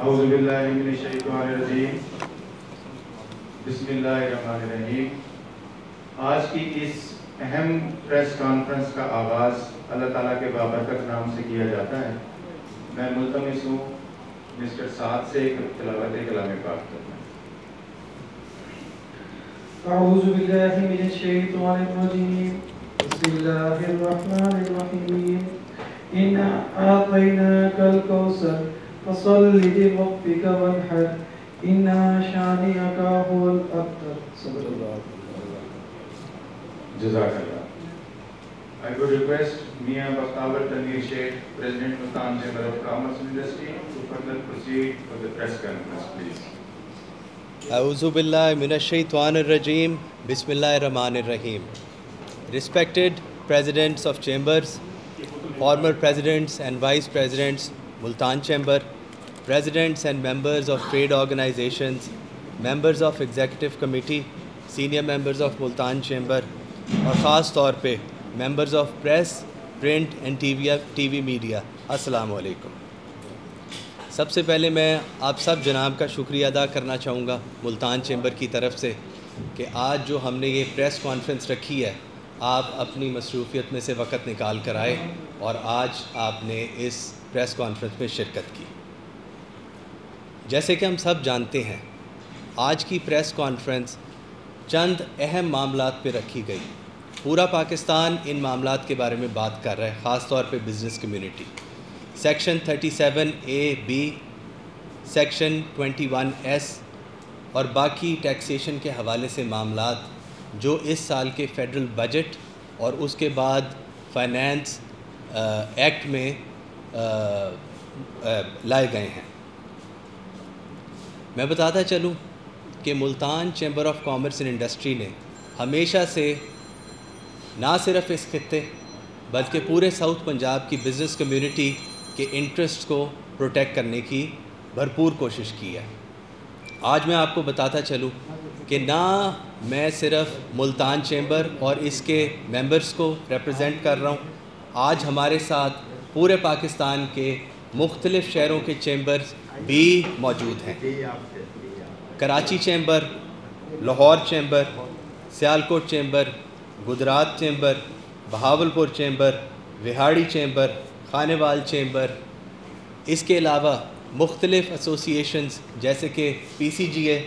اعوذ باللہ من الشیطان الرجیم بسم اللہ الرحمن الرحیم۔ آج کی اس اہم پریس کانفرنس کا آغاز اللہ تعالیٰ کے بابرکت نام سے کیا جاتا ہے۔ میں ملتمس ہوں مسٹر سعد سے تلاوت کلام پاک کرنا۔ اعوذ باللہ من الشیطان الرجیم بسم اللہ الرحمن الرحیم انا اعطیناک الکوثر فصل لربک وانحر ان شانئک هو الابتر۔ صدق اللہ۔ جزاک اللہ۔ I would request Mia Bakhtavar Tanveer Sheikh, President Multan Chamber of Commerce and Industry, to further proceed with the press conference, please. اعوذ باللہ من الشیطان الرجیم بسم اللہ الرحمن الرحیم۔ Respected Presidents of Chambers, former Presidents and Vice Presidents, Multan Chamber, Presidents and members of trade organizations, members of Executive Committee, senior members of Multan Chamber, اور خاص طور پہ members of press, print and T V media, السلام علیکم۔ سب سے پہلے میں آپ سب جناب کا شکریہ ادا کرنا چاہوں گا ملتان چیمبر کی طرف سے کہ آج جو ہم نے یہ پریس کانفرنس رکھی ہے، آپ اپنی مصروفیت میں سے وقت نکال کر آئے اور آج آپ نے اس پریس کانفرنس میں شرکت کی۔ جیسے کہ ہم سب جانتے ہیں، آج کی پریس کانفرنس چند اہم معاملات پہ رکھی گئی۔ پورا پاکستان ان معاملات کے بارے میں بات کر رہا ہے، خاص طور پہ business community. Section 37A(b), section 21S اور باقی ٹیکسیشن کے حوالے سے معاملات جو اس سال کے فیڈرل بجٹ اور اس کے بعد فائنانس ایکٹ میں لائے گئے ہیں۔ میں بتاتا چلوں کہ Multan chamber of commerce and industry نے ہمیشہ سے نہ صرف اس خطے بلکہ پورے ساؤتھ پنجاب کی بزنس کمیونٹی کے انٹرسٹ کو پروٹیکٹ کرنے کی بھرپور کوشش کی ہے۔ آج میں آپ کو بتاتا چلوں کہ نہ میں صرف ملتان چیمبر اور اس کے ممبرز کو ریپرزینٹ کر رہا ہوں، آج ہمارے ساتھ پورے پاکستان کے مختلف شہروں کے چیمبرز بھی موجود ہیں۔ Karachi chamber, Lahore chamber, Sialkot chamber, Gujrat chamber, Bahawalpur chamber, Vehari chamber, Khanewal chamber, اس کے علاوہ مختلف ایسوسیشنز جیسے کہ PCGA،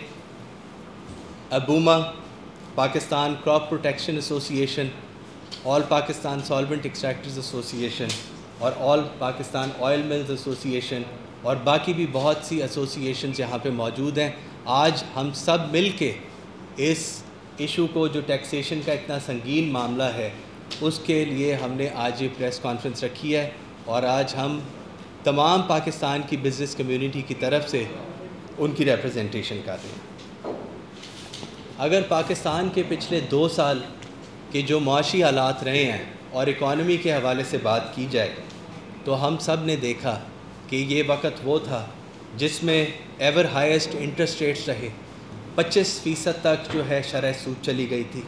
ابوما، Pakistan crop protection association, all Pakistan solvent extractors association اور all Pakistan oil mills association اور باقی بھی بہت سی ایسوسیشنز یہاں پہ موجود ہیں۔ آج ہم سب مل کے اس ایشو کو، جو ٹیکسیشن کا اتنا سنگین معاملہ ہے، اس کے لیے ہم نے آج یہ پریس کانفرنس رکھی ہے اور آج ہم تمام پاکستان کی بزنس کمیونٹی کی طرف سے ان کی ریپرزنٹیشن کر رہے ہیں۔ اگر پاکستان کے پچھلے 2 سال کے جو معاشی حالات رہے ہیں اور اکانومی کے حوالے سے بات کی جائے تو ہم سب نے دیکھا کہ یہ وقت وہ تھا جس میں ایور ہائیسٹ انٹرسٹ ریٹس رہے، 25% تک جو ہے شرح سود چلی گئی تھی۔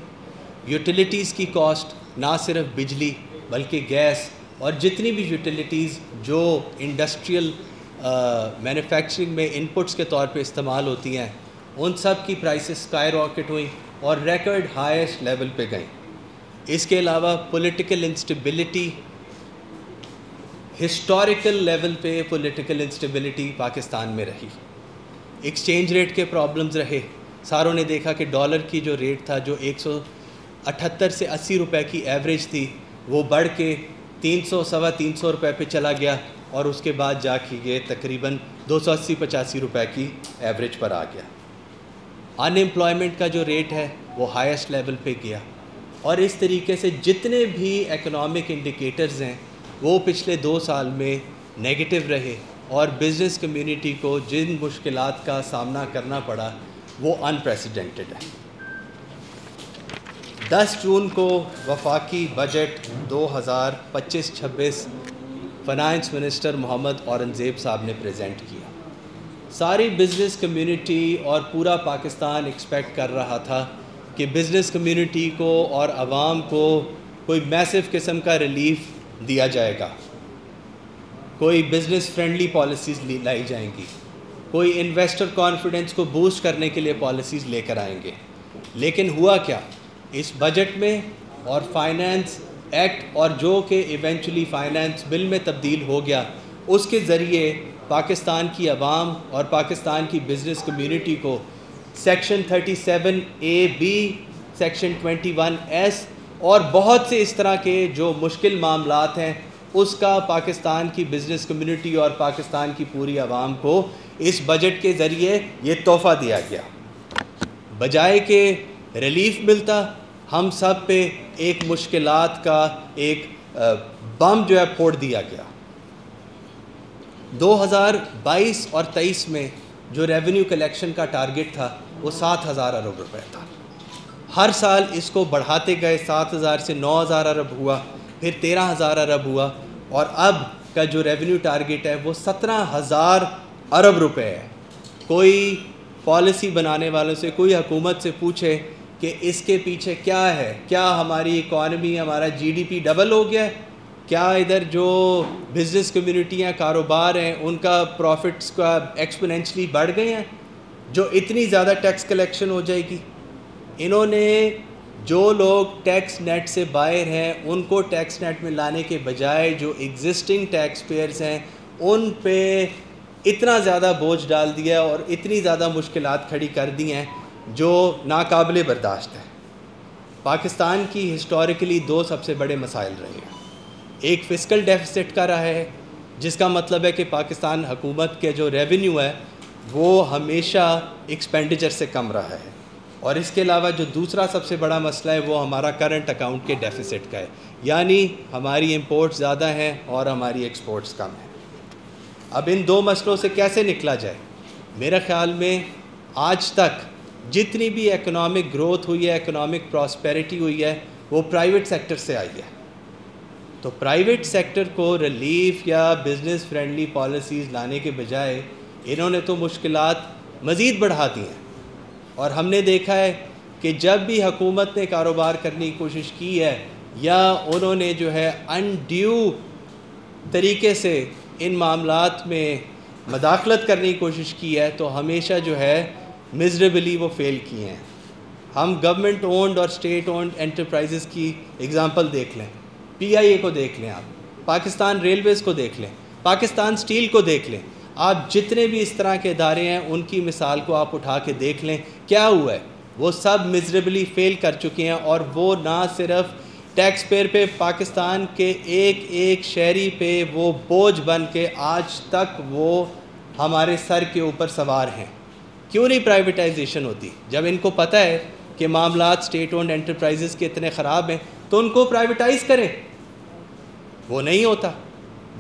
یوٹیلیٹیز کی کاسٹ، نہ صرف بجلی بلکہ گیس اور جتنی بھی یوٹیلیٹیز جو انڈسٹریل مینوفیکچرنگ میں انپٹس کے طور پہ استعمال ہوتی ہیں، ان سب کی پرائسز اسکائی راکٹ ہوئیں اور ریکارڈ ہائیسٹ لیول پہ گئیں۔ اس کے علاوہ پولیٹیکل انسٹیبلٹی، ہسٹوریکل لیول پہ پولیٹیکل انسٹیبلٹی پاکستان میں رہی۔ ایکسچینج ریٹ کے پرابلمز رہے، ساروں نے دیکھا کہ ڈالر کی جو ریٹ تھا، جو 178 سے 80 روپے کی ایوریج تھی، وہ بڑھ کے 300 سوا 300 روپے پہ چلا گیا اور اس کے بعد جا کے یہ تقریباً 280-85 روپے کی ایوریج پر آ گیا۔ ان امپلائمنٹ کا جو ریٹ ہے وہ ہائیسٹ لیول پہ گیا اور اس طریقے سے جتنے بھی اکنامک انڈیکیٹرز ہیں وہ پچھلے 2 سال میں نیگیٹو رہے اور بزنس کمیونٹی کو جن مشکلات کا سامنا کرنا پڑا وہ انپریسیڈنٹڈ ہے۔ 10 جون کو وفاقی budget 2025-26 finance minister Muhammad Aurangzeb صاحب نے پریزنٹ کیا۔ ساری بزنس کمیونٹی اور پورا پاکستان ایکسپیکٹ کر رہا تھا کہ بزنس کمیونٹی کو اور عوام کو کوئی میسو قسم کا ریلیف دیا جائے گا، کوئی بزنس فرینڈلی پالیسیز لائی جائیں گی۔ کوئی انویسٹر کانفیڈنس کو بوسٹ کرنے کے لیے پالیسیز لے کر آئیں گے. لیکن ہوا کیا اس بجٹ میں اور فائنانس ایکٹ اور جو کہ ایونچولی فائنانس بل میں تبدیل ہو گیا, اس کے ذریعے پاکستان کی عوام اور پاکستان کی بزنس کمیونٹی کو سیکشن 37A(b), سیکشن 21(s) اور بہت سے اس طرح کے جو مشکل معاملات ہیں اس کا پاکستان کی بزنس کمیونٹی اور پاکستان کی پوری عوام کو اس بجٹ کے ذریعے یہ تحفہ دیا گیا. بجائے کہ ریلیف ملتا, ہم سب پہ ایک مشکلات کا ایک بم جو ہے پھوڑ دیا گیا. 2022 اور 23 میں جو ریونیو کلیکشن کا ٹارگٹ تھا وہ 7,000 ارب روپے تھا. ہر سال اس کو بڑھاتے گئے, 7,000 سے 9,000 ارب ہوا, پھر 13,000 ارب ہوا, اور اب کا جو ریونیو ٹارگٹ ہے وہ 17,000 ارب روپے ہے. کوئی پالیسی بنانے والوں سے, کوئی حکومت سے پوچھے کہ اس کے پیچھے کیا ہے, کیا ہماری اکانومی, ہمارا GDP ڈبل ہو گیا ہے, کیا ادھر جو بزنس کمیونٹیاں, کاروبار ہیں, ان کا پروفٹس کا ایکسپوننشلی بڑھ گئے ہیں جو اتنی زیادہ ٹیکس کلیکشن ہو جائے گی. انہوں نے جو لوگ ٹیکس نیٹ سے باہر ہیں ان کو ٹیکس نیٹ میں لانے کے بجائے جو ایگزسٹنگ ٹیکس پیئرز ہیں ان پہ اتنا زیادہ بوجھ ڈال دیا اور اتنی زیادہ مشکلات کھڑی کر دی ہیں جو ناقابل برداشت ہے. پاکستان کی ہسٹوریکلی 2 سب سے بڑے مسائل رہے ہیں. ایک فسکل ڈیفیسٹ کا رہا ہے, جس کا مطلب ہے کہ پاکستان حکومت کے جو ریونیو ہے وہ ہمیشہ ایکسپینڈیچر سے کم رہا ہے. اور اس کے علاوہ جو دوسرا سب سے بڑا مسئلہ ہے وہ ہمارا کرنٹ اکاؤنٹ کے ڈیفیسٹ کا ہے, یعنی ہماری امپورٹس زیادہ ہیں اور ہماری ایکسپورٹس کم ہیں. اب ان 2 مسئلوں سے کیسے نکلا جائے؟ میرے خیال میں آج تک جتنی بھی اکنامک گروتھ ہوئی ہے, اکنامک پراسپیرٹی ہوئی ہے, وہ پرائیویٹ سیکٹر سے آئی ہے. تو پرائیویٹ سیکٹر کو ریلیف یا بزنس فرینڈلی پالیسیز لانے کے بجائے انہوں نے تو مشکلات مزید بڑھا دی ہیں. اور ہم نے دیکھا ہے کہ جب بھی حکومت نے کاروبار کرنے کی کوشش کی ہے یا انہوں نے جو ہے انڈیو طریقے سے ان معاملات میں مداخلت کرنے کی کوشش کی ہے تو ہمیشہ جو ہے مزریبلی وہ فیل کیے ہیں. ہم گورنمنٹ اونڈ اور اسٹیٹ اونڈ انٹرپرائزز کی اگزامپل دیکھ لیں, PIA کو دیکھ لیں, آپ پاکستان ریلویز کو دیکھ لیں, پاکستان اسٹیل کو دیکھ لیں, آپ جتنے بھی اس طرح کے ادارے ہیں ان کی مثال کو آپ اٹھا کے دیکھ لیں کیا ہوا ہے. وہ سب مزریبلی فیل کر چکے ہیں, اور وہ نہ صرف ٹیکس پیئر پہ, پاکستان کے ایک ایک شہری پہ وہ بوجھ بن کے آج تک وہ ہمارے سر کے اوپر سوار ہیں. کیوں نہیں پرائیویٹائزیشن ہوتی؟ جب ان کو پتہ ہے کہ معاملات اسٹیٹ اونڈ انٹرپرائزز کے اتنے خراب ہیں تو ان کو پرائیویٹائز کریں. وہ نہیں ہوتا.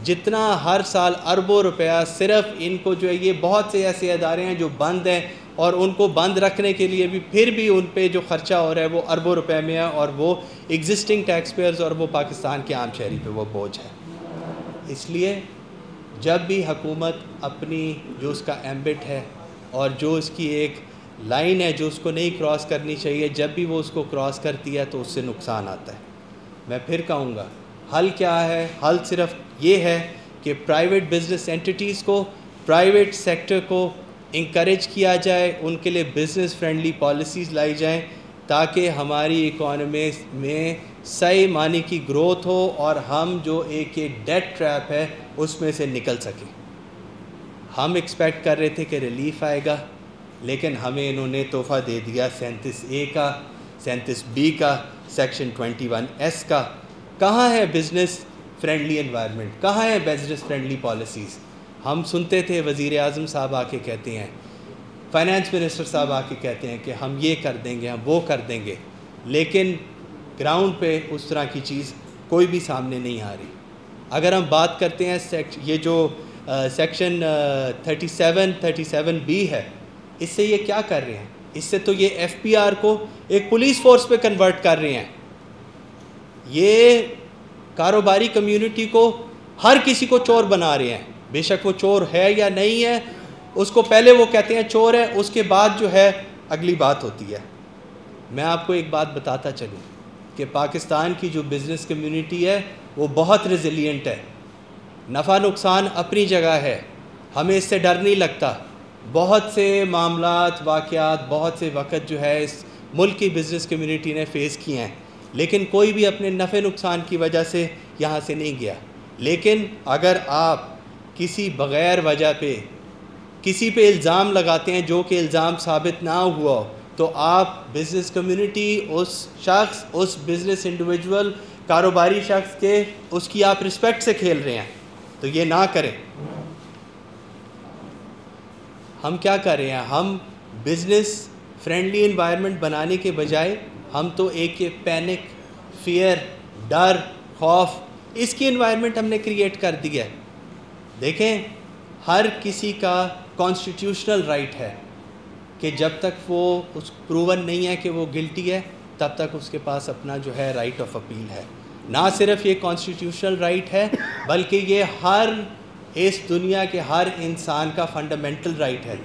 جتنا ہر سال اربوں روپیہ صرف ان کو جو ہے, یہ بہت سے ایسے ادارے ہیں جو بند ہیں اور ان کو بند رکھنے کے لیے بھی پھر بھی ان پہ جو خرچہ ہو رہا ہے وہ اربوں روپے میں ہے, اور وہ ایگزسٹنگ ٹیکس پیئرز اور وہ پاکستان کے عام شہری پہ وہ بوجھ ہے. اس لیے جب بھی حکومت اپنی جو اس کا ایمبٹ ہے اور جو اس کی ایک لائن ہے جو اس کو نہیں کراس کرنی چاہیے, جب بھی وہ اس کو کراس کرتی ہے تو اس سے نقصان آتا ہے. میں پھر کہوں گا حل کیا ہے؟ حل صرف یہ ہے کہ پرائیویٹ بزنس اینٹیٹیز کو, پرائیویٹ سیکٹر کو انکریج کیا جائے, ان کے لیے بزنس فرینڈلی پالیسیز لائی جائیں تاکہ ہماری اکانومی میں صحیح معنی کی گروتھ ہو اور ہم جو ایک ڈیٹ ٹریپ ہے اس میں سے نکل سکیں. ہم ایکسپیکٹ کر رہے تھے کہ ریلیف آئے گا, لیکن ہمیں انہوں نے تحفہ دے دیا 37A کا, 37B کا, سیکشن 21(s) کا. کہاں ہے بزنس فرینڈلی انوائرمنٹ؟ کہاں ہے بزنس فرینڈلی پالیسیز؟ ہم سنتے تھے وزیر اعظم صاحب آ کے کہتے ہیں, فائنانس منسٹر صاحب آ کے کہتے ہیں کہ ہم یہ کر دیں گے, ہم وہ کر دیں گے, لیکن گراؤنڈ پہ اس طرح کی چیز کوئی بھی سامنے نہیں آ رہی. اگر ہم بات کرتے ہیں یہ جو سیکشن 37B ہے, اس سے یہ کیا کر رہے ہیں؟ اس سے تو یہ FPR کو ایک پولیس فورس پہ کنورٹ کر رہے ہیں. یہ کاروباری کمیونٹی کو ہر کسی کو چور بنا رہے ہیں, بے شک وہ چور ہے یا نہیں ہے, اس کو پہلے وہ کہتے ہیں چور ہے, اس کے بعد جو ہے اگلی بات ہوتی ہے. میں آپ کو ایک بات بتاتا چلوں کہ پاکستان کی جو بزنس کمیونٹی ہے وہ بہت ریزیلینٹ ہے. نفع نقصان اپنی جگہ ہے, ہمیں اس سے ڈر نہیں لگتا, بہت سے معاملات، واقعات، بہت سے وقت جو ہے اس ملک کی بزنس کمیونٹی نے فیس کیے ہیں، لیکن کوئی بھی اپنے نفع نقصان کی وجہ سے یہاں سے نہیں گیا۔ لیکن اگر آپ کسی بغیر وجہ پہ کسی پہ الزام لگاتے ہیں جو کہ الزام ثابت نہ ہوا ہو، تو آپ بزنس کمیونٹی، اس شخص، اس بزنس انڈیویجول، کاروباری شخص کے اس کی آپ رسپیکٹ سے کھیل رہے ہیں، تو یہ نہ کریں۔ ہم کیا کر رہے ہیں؟ ہم بزنس فرینڈلی انوائرمنٹ بنانے کے بجائے ہم تو ایک یہ پینک، فیئر، ڈر، خوف، اس کی انوائرمنٹ ہم نے کریٹ کر دی ہے۔ دیکھیں، ہر کسی کا کانسٹیٹیوشنل رائٹ ہے کہ جب تک وہ اس پروون نہیں ہے کہ وہ گلٹی ہے، تب تک اس کے پاس اپنا جو ہے رائٹ آف اپیل ہے۔ نہ صرف یہ کانسٹیٹیوشنل رائٹ ہے، بلکہ یہ ہر اس دنیا کے ہر انسان کا فنڈامنٹل رائٹ ہے،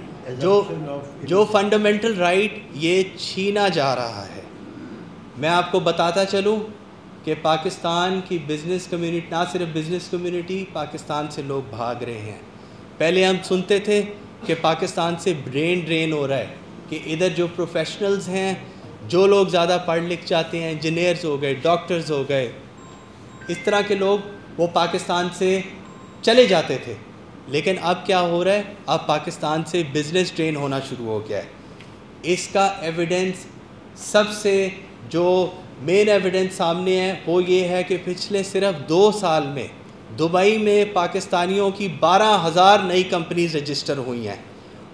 جو فنڈامنٹل رائٹ یہ چھینا جا رہا ہے۔ میں آپ کو بتاتا چلوں کہ پاکستان کی بزنس کمیونٹی، نہ صرف بزنس کمیونٹی، پاکستان سے لوگ بھاگ رہے ہیں۔ پہلے ہم سنتے تھے کہ پاکستان سے برین ڈرین ہو رہا ہے، کہ ادھر جو پروفیشنلز ہیں، جو لوگ زیادہ پڑھ لکھ جاتے ہیں، انجینئرز ہو گئے، ڈاکٹرز ہو گئے، اس طرح کے لوگ وہ پاکستان سے چلے جاتے تھے۔ لیکن اب کیا ہو رہا ہے؟ اب پاکستان سے بزنس ڈرین ہونا شروع ہو گیا ہے۔ اس کا ایویڈنس، سب سے جو مین ایویڈنس سامنے ہے وہ یہ ہے کہ پچھلے صرف 2 سال میں دبئی میں پاکستانیوں کی 12,000 نئی کمپنیز رجسٹر ہوئی ہیں،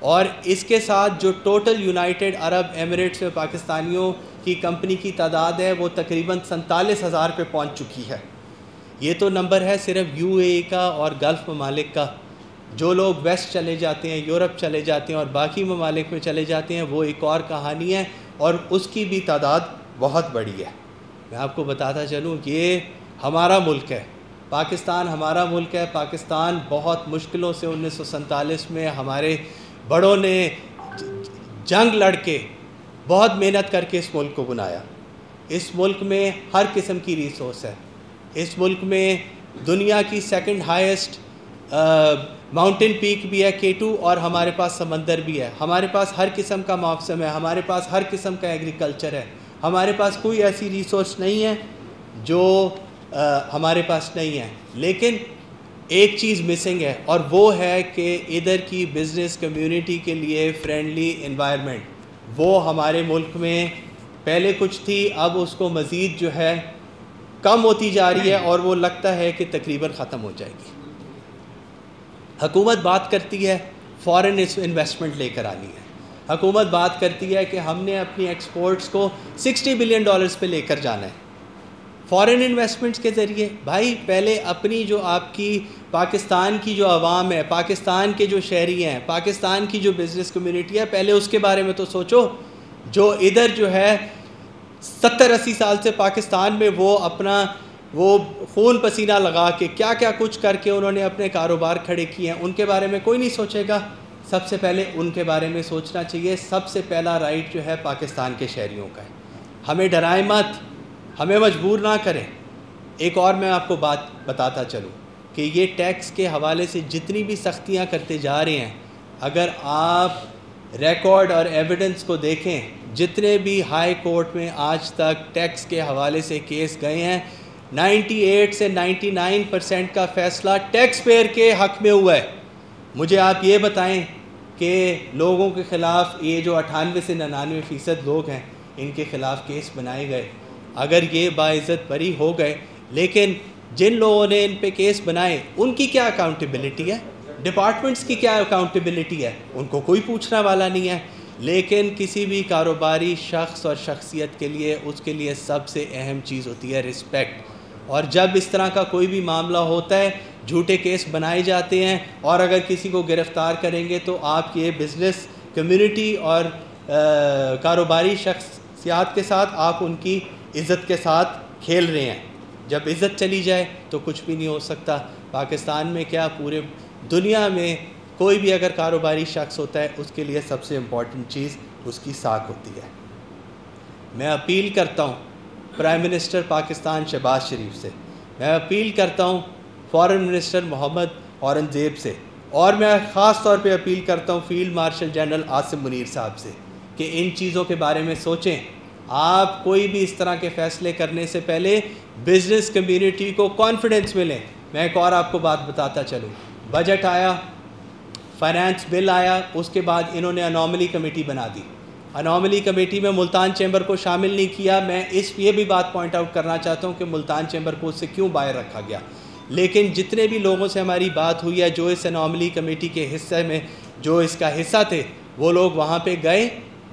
اور اس کے ساتھ جو ٹوٹل یونائٹڈ عرب ایمریٹس میں پاکستانیوں کی کمپنی کی تعداد ہے وہ تقریباً 47,000 پہ پہنچ چکی ہے۔ یہ تو نمبر ہے صرف یو اے ای کا اور گلف ممالک کا۔ جو لوگ ویسٹ چلے جاتے ہیں، یورپ چلے جاتے ہیں اور باقی ممالک میں چلے جاتے ہیں، وہ ایک اور کہانی ہے، اور اس کی بھی تعداد بہت بڑی ہے۔ میں آپ کو بتاتا چلوں، یہ ہمارا ملک ہے، پاکستان ہمارا ملک ہے۔ پاکستان بہت مشکلوں سے 1947 میں ہمارے بڑوں نے جنگ لڑ کے، بہت محنت کر کے اس ملک کو بنایا۔ اس ملک میں ہر قسم کی ریسورس ہے۔ اس ملک میں دنیا کی سیکنڈ ہائیسٹ ماؤنٹین پیک بھی ہے K2، اور ہمارے پاس سمندر بھی ہے۔ ہمارے پاس ہر قسم کا موسم ہے، ہمارے پاس ہر قسم کا ایگریکلچر ہے۔ ہمارے پاس کوئی ایسی ریسورس نہیں ہے جو ہمارے پاس نہیں ہے، لیکن ایک چیز مسنگ ہے، اور وہ ہے کہ ادھر کی بزنس کمیونٹی کے لیے فرینڈلی انوائرمنٹ، وہ ہمارے ملک میں پہلے کچھ تھی، اب اس کو مزید جو ہے کم ہوتی جا رہی ہے، اور وہ لگتا ہے کہ تقریباً ختم ہو جائے گی۔ حکومت بات کرتی ہے فارن انویسٹمنٹ لے کر آنی ہے، حکومت بات کرتی ہے کہ ہم نے اپنی ایکسپورٹس کو $60 بلین پہ لے کر جانا ہے فارن انویسٹمنٹس کے ذریعے۔ بھائی پہلے اپنی جو آپ کی پاکستان کی جو عوام ہے، پاکستان کے جو شہری ہیں، پاکستان کی جو بزنس کمیونٹی ہے، پہلے اس کے بارے میں تو سوچو، جو ادھر جو ہے 70-80 سال سے پاکستان میں وہ اپنا وہ خون پسینہ لگا کے کیا کیا کچھ کر کے انہوں نے اپنے کاروبار کھڑے کیے ہیں، ان کے بارے میں کوئی نہیں سوچے گا۔ سب سے پہلے ان کے بارے میں سوچنا چاہیے۔ سب سے پہلا رائٹ جو ہے پاکستان کے شہریوں کا ہے۔ ہمیں ڈرائے مت، ہمیں مجبور نہ کریں۔ ایک اور میں آپ کو بات بتاتا چلوں کہ یہ ٹیکس کے حوالے سے جتنی بھی سختیاں کرتے جا رہے ہیں، اگر آپ ریکارڈ اور ایویڈنس کو دیکھیں، جتنے بھی ہائی کورٹ میں آج تک ٹیکس کے حوالے سے کیس گئے ہیں، 98 سے 99% کا فیصلہ ٹیکس پیئر کے حق میں ہوا ہے۔ مجھے آپ یہ بتائیں کہ لوگوں کے خلاف، یہ جو 98 سے 99% لوگ ہیں، ان کے خلاف کیس بنائے گئے، اگر یہ باعزت بری ہو گئے، لیکن جن لوگوں نے ان پہ کیس بنائے ان کی کیا اکاؤنٹیبلٹی ہے؟ ڈپارٹمنٹس کی کیا اکاؤنٹیبلٹی ہے؟ ان کو کوئی پوچھنے والا نہیں ہے۔ لیکن کسی بھی کاروباری شخص اور شخصیت کے لیے، اس کے لیے سب سے اہم چیز ہوتی ہے رسپیکٹ۔ اور جب اس طرح کا کوئی بھی معاملہ ہوتا ہے، جھوٹے کیس بنائے جاتے ہیں، اور اگر کسی کو گرفتار کریں گے تو آپ کی بزنس کمیونٹی اور کاروباری شخصیات کے ساتھ آپ ان کی عزت کے ساتھ کھیل رہے ہیں۔ جب عزت چلی جائے تو کچھ بھی نہیں ہو سکتا۔ پاکستان میں کیا، پورے دنیا میں کوئی بھی اگر کاروباری شخص ہوتا ہے، اس کے لیے سب سے امپورٹنٹ چیز اس کی ساکھ ہوتی ہے۔ میں اپیل کرتا ہوں پرائم منسٹر پاکستان شہباز شریف سے، میں اپیل کرتا ہوں فارن منسٹر محمد اورنگزیب سے اور میں خاص طور پہ اپیل کرتا ہوں field marshal general Asim Munir صاحب سے کہ ان چیزوں کے بارے میں سوچیں. آپ کوئی بھی اس طرح کے فیصلے کرنے سے پہلے بزنس کمیونٹی کو کانفیڈنس میں لیں. میں ایک اور آپ کو بات بتاتا چلوں. بجٹ آیا, فائنانس بل آیا, اس کے بعد انہوں نے انوملی کمیٹی بنا دی. انوملی کمیٹی میں ملتان چیمبر کو شامل نہیں کیا. میں یہ بھی بات پوائنٹ آؤٹ کرنا چاہتا ہوں کہ ملتان چیمبر کو اس سے کیوں باہر رکھا گیا. لیکن جتنے بھی لوگوں سے ہماری بات ہوئی ہے جو اس انوملی کمیٹی کے حصے میں جو اس کا حصہ تھے, وہ لوگ وہاں پہ گئے,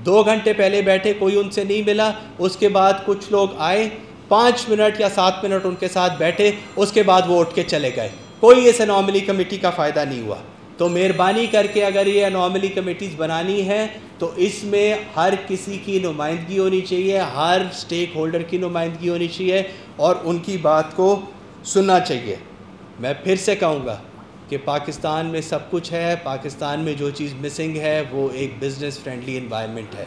2 گھنٹے پہلے بیٹھے, کوئی ان سے نہیں ملا. اس کے بعد کچھ لوگ آئے, 5 منٹ یا 7 منٹ ان کے ساتھ بیٹھے, اس کے بعد وہ اٹھ کے چلے گئے. کوئی اس انوملی کمیٹی کا فائدہ نہیں ہوا. تو مہربانی کر کے اگر یہ انوملی کمیٹیز بنانی ہے تو اس میں ہر کسی کی نمائندگی ہونی چاہیے, ہر سٹیک ہولڈر کی نمائندگی ہونی چاہیے اور ان کی بات کو سننا چاہیے. میں پھر سے کہوں گا کہ پاکستان میں سب کچھ ہے. پاکستان میں جو چیز مسنگ ہے وہ ایک بزنس فرینڈلی انوائرمنٹ ہے.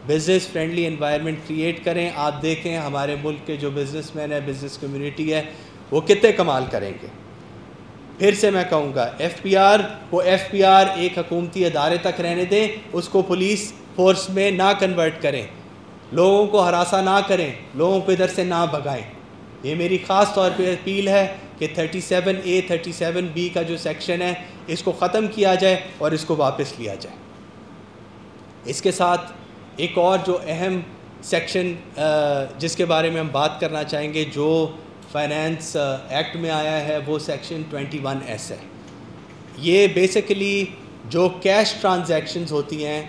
بزنس فرینڈلی انوائرمنٹ کریٹ کریں. آپ دیکھیں ہمارے ملک کے جو بزنس مین ہے, بزنس کمیونٹی ہے, وہ کتنے کمال کریں گے. پھر سے میں کہوں گا ایف پی آر ایک حکومتی ادارے تک رہنے دیں, اس کو پولیس فورس میں نہ کنورٹ کریں, لوگوں کو ہراساں نہ کریں, لوگوں کو ادھر سے نہ بھگائیں. یہ میری خاص طور پہ اپیل ہے کہ 37A 37B کا جو سیکشن ہے اس کو ختم کیا جائے اور اس کو واپس لیا جائے. اس کے ساتھ ایک اور جو اہم سیکشن جس کے بارے میں ہم بات کرنا چاہیں گے جو فائنانس ایکٹ میں آیا ہے وہ سیکشن 21S ہے. یہ بیسیکلی جو کیش ٹرانزیکشنز ہوتی ہیں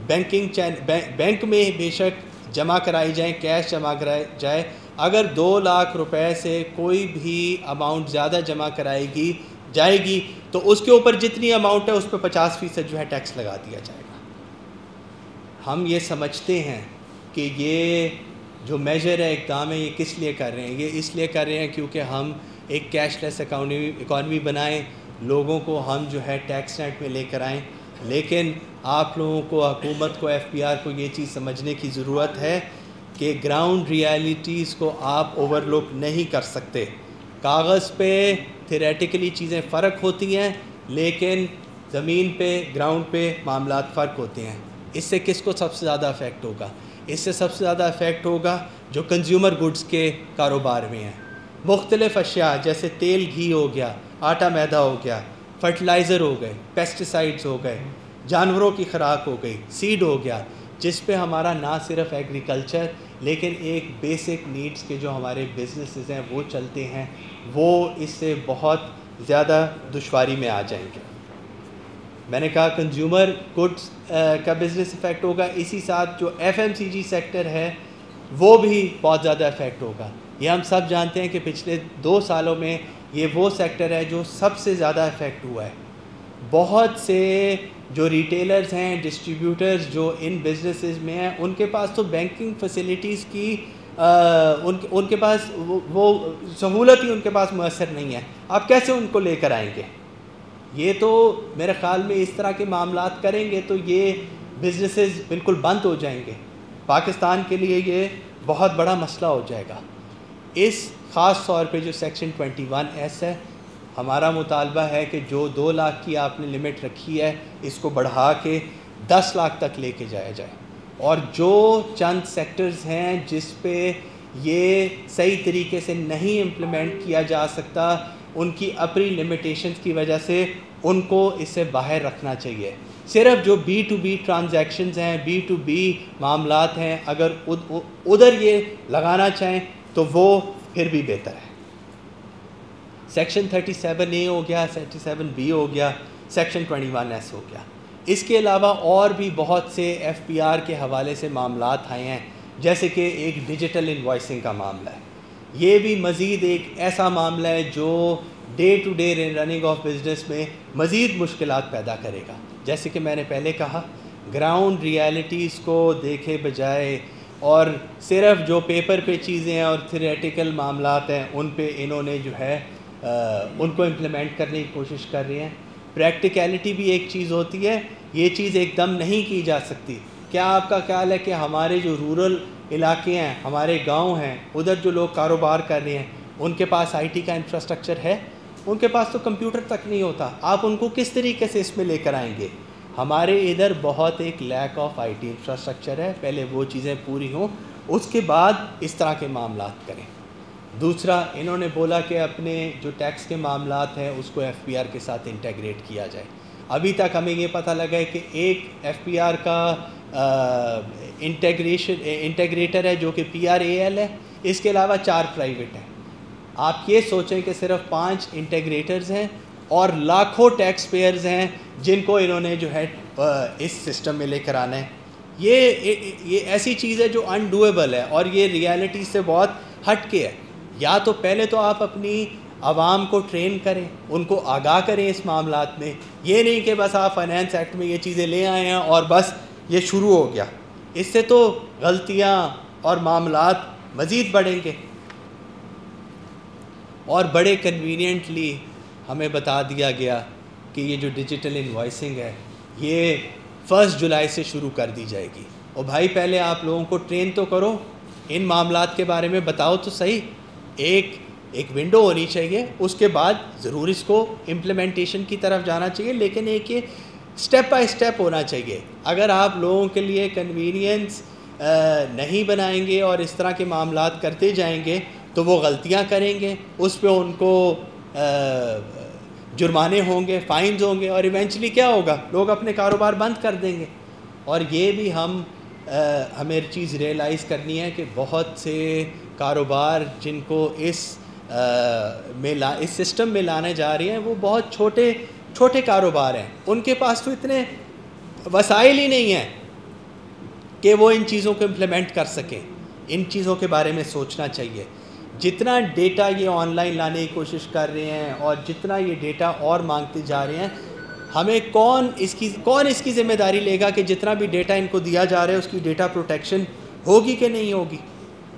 بینک میں بے شک جمع کرائی جائیں, کیش جمع کرائی جائے, اگر 2 لاکھ روپے سے کوئی بھی اماؤنٹ زیادہ جمع جائے گی تو اس کے اوپر جتنی اماؤنٹ ہے اس پہ 50% جو ہے ٹیکس لگا دیا جائے گا. ہم یہ سمجھتے ہیں کہ یہ جو میجر ہے, اقدام ہے, یہ کس لیے کر رہے ہیں؟ یہ اس لیے کر رہے ہیں کیونکہ ہم ایک کیش لیس اکانومی بنائیں, لوگوں کو ہم جو ہے ٹیکس نیٹ میں لے کر آئیں. لیکن آپ لوگوں کو, حکومت کو, ایف پی آر کو یہ چیز سمجھنے کی ضرورت ہے کہ گراؤنڈ ریالٹیز کو آپ اوور لک نہیں کر سکتے. کاغذ پہ تھیریٹیکلی چیزیں فرق ہوتی ہیں لیکن زمین پہ, گراؤنڈ پہ معاملات فرق ہوتے ہیں. اس سے کس کو سب سے زیادہ افیکٹ ہوگا؟ اس سے سب سے زیادہ افیکٹ ہوگا جو کنزیومر گڈز کے کاروبار میں ہیں. مختلف اشیاء جیسے تیل گھی ہو گیا, آٹا میدا ہو گیا, فرٹیلائزر ہو گئے, پیسٹیسائڈز ہو گئے, جانوروں کی خوراک ہو گئی, سیڈ ہو گیا, جس پہ ہمارا نہ صرف ایگریکلچر لیکن ایک بیسک نیڈز کے جو ہمارے بزنسز ہیں وہ چلتے ہیں, وہ اس سے بہت زیادہ دشواری میں آ جائیں گے. میں نے کہا کنزیومر گڈز کا بزنس افیکٹ ہوگا, اسی ساتھ جو FMCG سیکٹر ہے وہ بھی بہت زیادہ افیکٹ ہوگا. یہ ہم سب جانتے ہیں کہ پچھلے 2 سالوں میں یہ وہ سیکٹر ہے جو سب سے زیادہ افیکٹ ہوا ہے. بہت سے جو ریٹیلرز ہیں, ڈسٹریبیوٹرز جو ان بزنسز میں ہیں, ان کے پاس تو بینکنگ فیسلٹیز کی ان کے پاس وہ سہولت ہی ان کے پاس میسر نہیں ہے. آپ کیسے ان کو لے کر آئیں گے؟ یہ تو میرے خیال میں اس طرح کے معاملات کریں گے تو یہ بزنسز بالکل بند ہو جائیں گے. پاکستان کے لیے یہ بہت بڑا مسئلہ ہو جائے گا. اس خاص طور پہ جو سیکشن 21S ہے, ہمارا مطالبہ ہے کہ جو 2 لاکھ کی آپ نے لمٹ رکھی ہے اس کو بڑھا کے 10 لاکھ تک لے کے جایا جائے. اور جو چند سیکٹرز ہیں جس پہ یہ صحیح طریقے سے نہیں امپلیمنٹ کیا جا سکتا, ان کی اپنی لمیٹیشنز کی وجہ سے ان کو اس سے باہر رکھنا چاہیے. صرف جو B2B ٹرانزیکشنز ہیں, B2B معاملات ہیں, اگر ادھر یہ لگانا چاہیں تو وہ پھر بھی بہتر ہے. سیکشن 37A ہو گیا, 37B ہو گیا, سیکشن 21S ہو گیا. اس کے علاوہ اور بھی بہت سے FPR کے حوالے سے معاملات آئے ہیں, جیسے کہ ایک ڈیجیٹل انوائسنگ کا معاملہ ہے. یہ بھی مزید ایک ایسا معاملہ ہے جو day to day running of business میں مزید مشکلات پیدا کرے گا. جیسے کہ میں نے پہلے کہا, گراؤنڈ ریالٹیز کو دیکھے بجائے اور صرف جو پیپر پہ چیزیں ہیں اور تھیریٹیکل معاملات ہیں ان پہ انہوں نے جو ہے ان کو امپلیمنٹ کرنے کی کوشش کر رہی ہیں. پریکٹیکیلٹی بھی ایک چیز ہوتی ہے, یہ چیز ایک دم نہیں کی جا سکتی. کیا آپ کا خیال ہے کہ ہمارے جو رورل علاقے ہیں, ہمارے گاؤں ہیں, ادھر جو لوگ کاروبار کر رہے ہیں, ان کے پاس IT کا انفراسٹرکچر ہے؟ ان کے پاس تو کمپیوٹر تک نہیں ہوتا، آپ ان کو کس طریقے سے اس میں لے کر آئیں گے؟ ہمارے ادھر بہت ایک lack of I T infrastructure ہے، پہلے وہ چیزیں پوری ہوں اس کے بعد اس طرح کے معاملات کریں۔ دوسرا، انہوں نے بولا کہ اپنے جو ٹیکس کے معاملات ہیں اس کو ایف پی آر کے ساتھ انٹیگریٹ کیا جائے۔ ابھی تک ہمیں یہ پتہ لگا ہے کہ ایک ایف پی آر کا انٹیگریٹر ہے جو کہ پی آر اے ایل ہے، اس کے علاوہ 4 پرائیویٹ ہیں۔ آپ یہ سوچیں کہ صرف 5 انٹیگریٹرز ہیں اور لاکھوں ٹیکس پیئرز ہیں جن کو انہوں نے جو ہے اس سسٹم میں لے کر آنا ہے۔ یہ ایسی چیز ہے جو انڈویبل ہے اور یہ ریالٹی سے بہت ہٹ کے ہے۔ یا تو پہلے تو آپ اپنی عوام کو ٹرین کریں، ان کو آگاہ کریں اس معاملات میں، یہ نہیں کہ بس آپ فائنانس ایکٹ میں یہ چیزیں لے آئے ہیں اور بس یہ شروع ہو گیا۔ اس سے تو غلطیاں اور معاملات مزید بڑھیں گے۔ اور بڑے کنوینئنٹلی ہمیں بتا دیا گیا کہ یہ جو ڈیجیٹل انوائسنگ ہے یہ 1 جولائی سے شروع کر دی جائے گی۔ اور بھائی پہلے آپ لوگوں کو ٹرین تو کرو، ان معاملات کے بارے میں بتاؤ تو صحیح، ایک ونڈو ہونی چاہیے، اس کے بعد ضرور اس کو امپلیمنٹیشن کی طرف جانا چاہیے، لیکن ایک یہ سٹیپ بائی سٹیپ ہونا چاہیے۔ اگر آپ لوگوں کے لیے کنوینئنس نہیں بنائیں گے اور اس طرح کے معاملات کرتے جائیں گے تو وہ غلطیاں کریں گے، اس پہ ان کو جرمانے ہوں گے، فائنز ہوں گے، اور ایونچولی کیا ہوگا؟ لوگ اپنے کاروبار بند کر دیں گے۔ اور یہ بھی ہمیں چیز ریئلائز کرنی ہے کہ بہت سے کاروبار جن کو اس سسٹم میں لانے جا رہے ہیں وہ بہت چھوٹے کاروبار ہیں، ان کے پاس تو اتنے وسائل ہی نہیں ہیں کہ وہ ان چیزوں کو امپلیمنٹ کر سکیں۔ ان چیزوں کے بارے میں سوچنا چاہیے۔ جتنا ڈیٹا یہ آن لائن لانے کی کوشش کر رہے ہیں اور جتنا یہ ڈیٹا اور مانگتے جا رہے ہیں، ہمیں کون اس کی ذمہ داری لے گا کہ جتنا بھی ڈیٹا ان کو دیا جا رہا ہے اس کی ڈیٹا پروٹیکشن ہوگی کہ نہیں ہوگی؟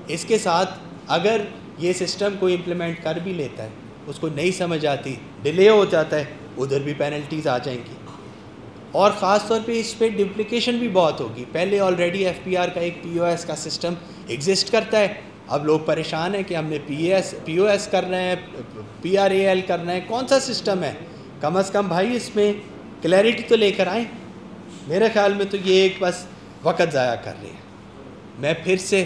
اس کے ساتھ اگر یہ سسٹم کوئی امپلیمنٹ کر بھی لیتا ہے، اس کو نہیں سمجھ آتی، ڈیلے ہو جاتا ہے، ادھر بھی پینلٹیز آ جائیں گی۔ اور خاص طور پہ اس پہ ڈپلیکیشن بھی بہت ہوگی۔ پہلے آلریڈی ایف پی آر کا ایک پی او ایس کا سسٹم ایگزسٹ کرتا ہے، اب لوگ پریشان ہیں کہ ہم نے پی او ایس کرنا ہے، پی آر اے ایل کرنا ہے، کون سا سسٹم ہے؟ کم از کم بھائی اس میں کلیئرٹی تو لے کر آئیں۔ میرے خیال میں تو یہ ایک بس وقت ضائع کر رہے ہیں۔ میں پھر سے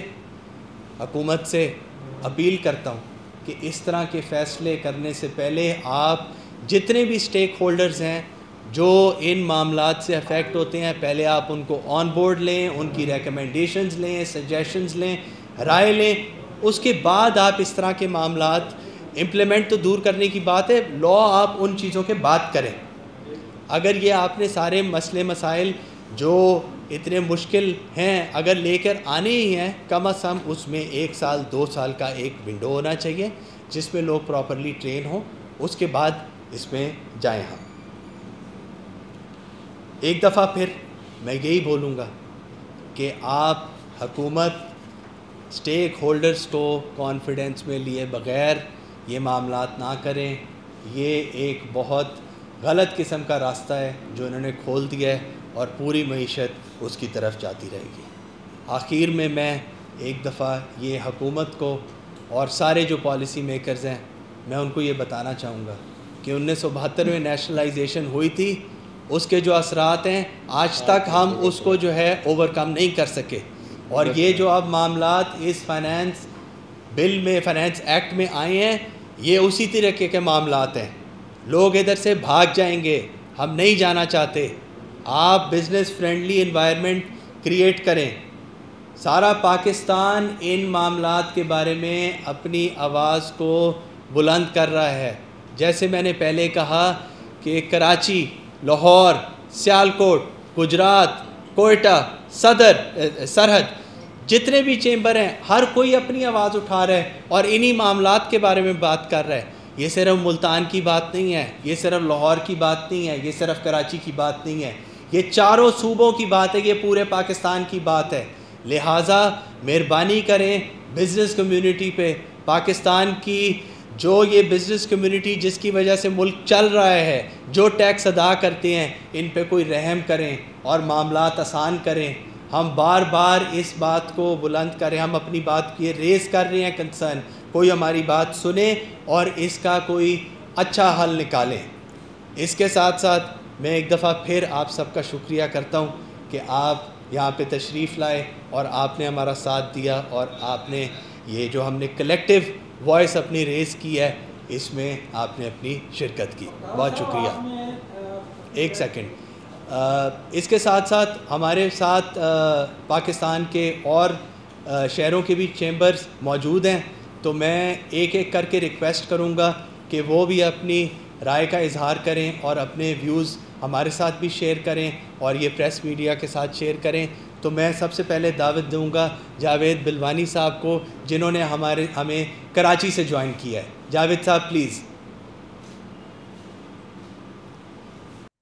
حکومت سے اپیل کرتا ہوں کہ اس طرح کے فیصلے کرنے سے پہلے آپ جتنے بھی اسٹیک ہولڈرز ہیں جو ان معاملات سے افیکٹ ہوتے ہیں، پہلے آپ ان کو آن بورڈ لیں، ان کی ریکمنڈیشنز لیں، سجیشنز لیں، رائے لیں، اس کے بعد آپ اس طرح کے معاملات امپلیمنٹ تو دور کرنے کی بات ہے، لا آپ ان چیزوں کے بات کریں۔ اگر یہ آپ نے سارے مسئلے مسائل جو اتنے مشکل ہیں اگر لے کر آنے ہی ہیں، کم از کم اس میں 1 سال 2 سال کا ایک ونڈو ہونا چاہیے جس میں لوگ پراپرلی ٹرین ہوں، اس کے بعد اس میں جائیں ہم۔ ایک دفعہ پھر میں یہی بولوں گا کہ آپ حکومت اسٹیک ہولڈرز کو کانفیڈنس میں لیے بغیر یہ معاملات نہ کریں۔ یہ ایک بہت غلط قسم کا راستہ ہے جو انہوں نے کھول دیا ہے اور پوری معیشت اس کی طرف جاتی رہے گی۔ آخر میں ایک دفعہ یہ حکومت کو اور سارے جو پالیسی میکرز ہیں، میں ان کو یہ بتانا چاہوں گا کہ 1972 میں نیشنلائزیشن ہوئی تھی، اس کے جو اثرات ہیں آج تک ہم اس کو جو ہے اوور کم نہیں کر سکے، اور یہ جو اب معاملات اس فائنانس بل میں، فائنانس ایکٹ میں آئے ہیں، یہ اسی طریقے کے معاملات ہیں۔ لوگ ادھر سے بھاگ جائیں گے، ہم نہیں جانا چاہتے۔ آپ بزنس فرینڈلی انوائرمنٹ کریٹ کریں۔ سارا پاکستان ان معاملات کے بارے میں اپنی آواز کو بلند کر رہا ہے۔ جیسے میں نے پہلے کہا کہ کراچی، لاہور، سیالکوٹ، گجرات، کوئٹہ، سرحد، جتنے بھی چیمبر ہیں، ہر کوئی اپنی آواز اٹھا رہا ہے اور انہی معاملات کے بارے میں بات کر رہا ہے۔ یہ صرف ملتان کی بات نہیں ہے، یہ صرف لاہور کی بات نہیں ہے، یہ صرف کراچی کی بات نہیں ہے، یہ چاروں صوبوں کی بات ہے، یہ پورے پاکستان کی بات ہے۔ لہٰذا مہربانی کریں بزنس کمیونٹی پہ، پاکستان کی جو یہ بزنس کمیونٹی جس کی وجہ سے ملک چل رہا ہے، جو ٹیکس ادا کرتے ہیں، ان پہ کوئی رحم کریں اور معاملات آسان کریں۔ ہم بار بار اس بات کو بلند کریں، ہم اپنی بات کی ریز کر رہے ہیں کنسرن، کوئی ہماری بات سنے اور اس کا کوئی اچھا حل نکالیں۔ اس کے ساتھ ساتھ میں ایک دفعہ پھر آپ سب کا شکریہ کرتا ہوں کہ آپ یہاں پہ تشریف لائے اور آپ نے ہمارا ساتھ دیا، اور آپ نے یہ جو ہم نے کلیکٹیو وائس اپنی ریز کی ہے اس میں آپ نے اپنی شرکت کی، بہت شکریہ۔ ایک سیکنڈ، اس کے ساتھ ساتھ ہمارے ساتھ پاکستان کے اور شہروں کے بھی چیمبرز موجود ہیں، تو میں ایک ایک کر کے ریکویسٹ کروں گا کہ وہ بھی اپنی رائے کا اظہار کریں اور اپنے ویوز ہمارے ساتھ بھی شیئر کریں اور یہ پریس میڈیا کے ساتھ شیئر کریں۔ تو میں سب سے پہلے دعوت دوں گا جاوید بلوانی صاحب کو، جنہوں نے ہمیں کراچی سے جوائن کیا ہے۔ جاوید صاحب پلیز۔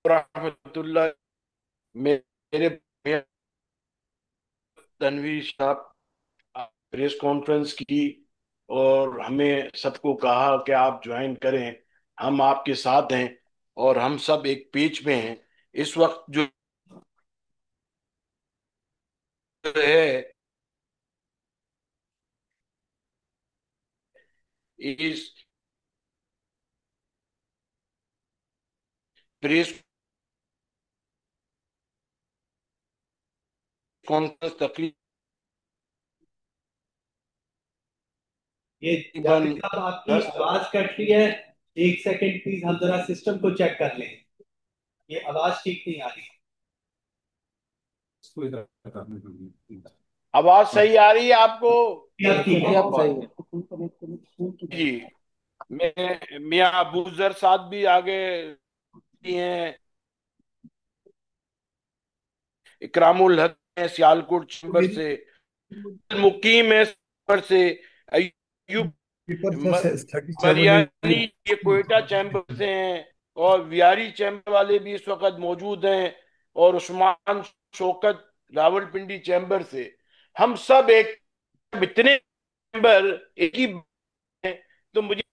رحمۃ اللہ، میرے تنویر صاحب پریس کانفرنس کی اور ہمیں سب کو کہا کہ آپ جوائن کریں، ہم آپ کے ساتھ ہیں اور ہم سب ایک پیج میں ہیں۔ اس وقت جو ہے اس پریس کانفرنس یہ جاوید صاحب آپ کی آواز کٹ رہی ہے، ایک سیکنڈ پلیز، ہم ذرا سسٹم کو چیک کر لیں، یہ آواز ٹھیک نہیں آ رہی۔ آواز صحیح آ رہی ہے آپ کو؟ جی، میاں ابوذر صاحب بھی آگے ہیں، اکرام الحق ہیں سیالکوٹ چیمبر سے، مقیم ہے چیمبر سے، ایوب مریانی یہ کوئٹہ چیمبر سے ہیں، اور ویاری چیمبر والے بھی اس وقت موجود ہیں، اور عثمان شوکت راول پنڈی چیمبر سے۔ ہم سب ایک اتنے چیمبر ایک ہی ہیں، تو مجھے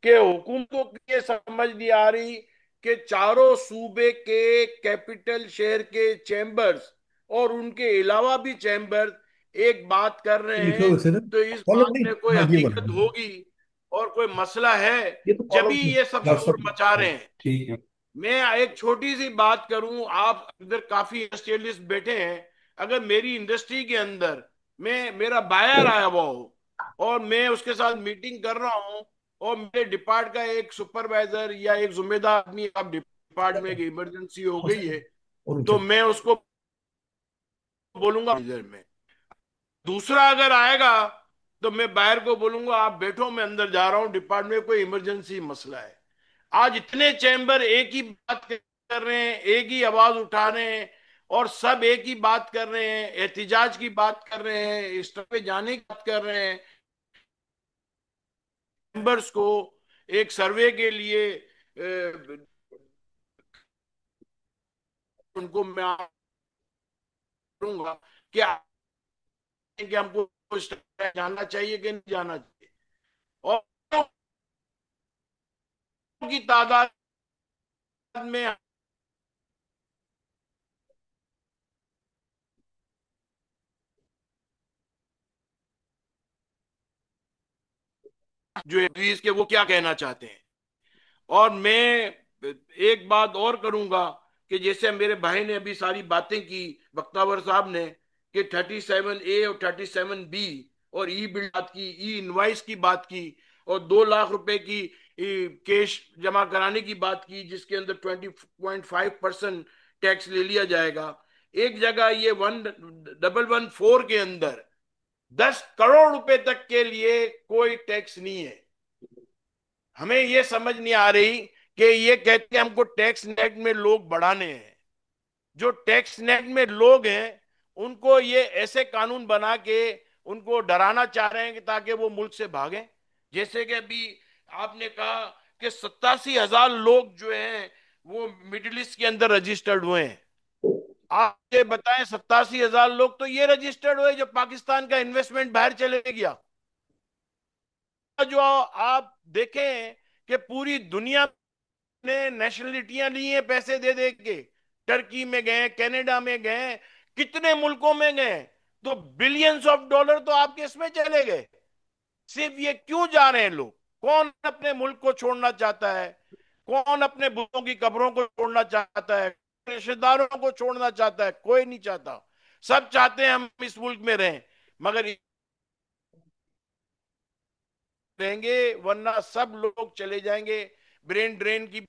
کہ حکومت کو یہ سمجھ نہیں آ رہی کہ چاروں صوبے کے کیپٹل شہر کے چیمبرز اور ان کے علاوہ بھی چیمبر ایک بات کر رہے ہیں، تو اس بات میں کوئی حقیقت ہوگی اور کوئی مسئلہ ہے جبھی یہ سب شور مچا رہے ہیں۔ میں ایک چھوٹی سی بات کروں، آپ ادھر کافی انڈسٹریلسٹ بیٹھے ہیں، اگر میری انڈسٹری کے اندر میرا بائر آیا ہوا ہو اور میں اس کے ساتھ میٹنگ کر رہا ہوں، اور میرے ڈپارٹ کا ایک سپروائزر یا ایک ذمہ دار آدمی آپ ڈپارٹ میں ایک ایمرجنسی ہو گئی ہے، تو میں اس کو بولوں گا میں دوسرا اگر آئے گا تو میں بائر کو بولوں گا آپ بیٹھو، میں اندر جا رہا ہوں، ڈپارٹ میں کوئی ایمرجنسی مسئلہ ہے۔ آج اتنے چیمبر ایک ہی بات کر رہے ہیں، ایک ہی آواز اٹھا رہے ہیں، اور سب ایک ہی بات کر رہے ہیں، احتجاج کی بات کر رہے ہیں، اس طرح پہ جانے کی بات کر رہے ہیں۔ ممبرز کو ایک سروے کے لیے ان کو میں کروں گا کہ ہم کو جانا چاہیے کہ نہیں جانا چاہیے، اور کی تعداد میں جو ایڈویز کے وہ کیا کہنا چاہتے ہیں۔ اور میں ایک بات اور کروں گا کہ جیسے میرے بھائی نے ابھی ساری باتیں کی، بختاور صاحب نے، کہ 37A اور 37B اور ای بل بات کی، ای انوائس کی بات کی، اور 2 لاکھ روپے کی کیش جمع کرانے کی بات کی، جس کے اندر 20.5% ٹیکس لے لیا جائے گا۔ ایک جگہ یہ 1114 کے اندر 10 کروڑ روپے تک کے لیے کوئی ٹیکس نہیں ہے۔ ہمیں یہ سمجھ نہیں آ رہی کہ یہ کہتے ہیں ہم کو ٹیکس نیٹ میں لوگ بڑھانے ہیں۔ جو ٹیکس نیٹ میں لوگ ہیں ان کو یہ ایسے قانون بنا کے ان کو ڈرانا چاہ رہے ہیں کہ تاکہ وہ ملک سے بھاگیں۔ جیسے کہ ابھی آپ نے کہا کہ 87,000 لوگ جو ہیں وہ مڈل ایسٹ کے اندر رجسٹرڈ ہوئے ہیں۔ آپ یہ بتائیں 87,000 لوگ تو یہ رجسٹرڈ ہوئے جو پاکستان کا انویسٹمنٹ باہر چلے گیا۔ جو آپ دیکھیں کہ پوری دنیا نے نیشنلٹیاں لی ہیں پیسے دے دے کے، ٹرکی میں گئے، کینیڈا میں گئے، کتنے ملکوں میں گئے، تو بلینز آف ڈالر تو آپ کے اس میں چلے گئے۔ صرف یہ کیوں جا رہے ہیں لوگ؟ کون اپنے ملک کو چھوڑنا چاہتا ہے؟ کون اپنے بزرگوں کی قبروں کو چھوڑنا چاہتا ہے؟ رشتہ داروں کو چھوڑنا چاہتا ہے؟ کوئی نہیں چاہتا. سب چاہتے ہیں ہم اس ملک میں رہیں، مگر رہیں گے ورنہ سب لوگ چلے جائیں گے. برین ڈرین کی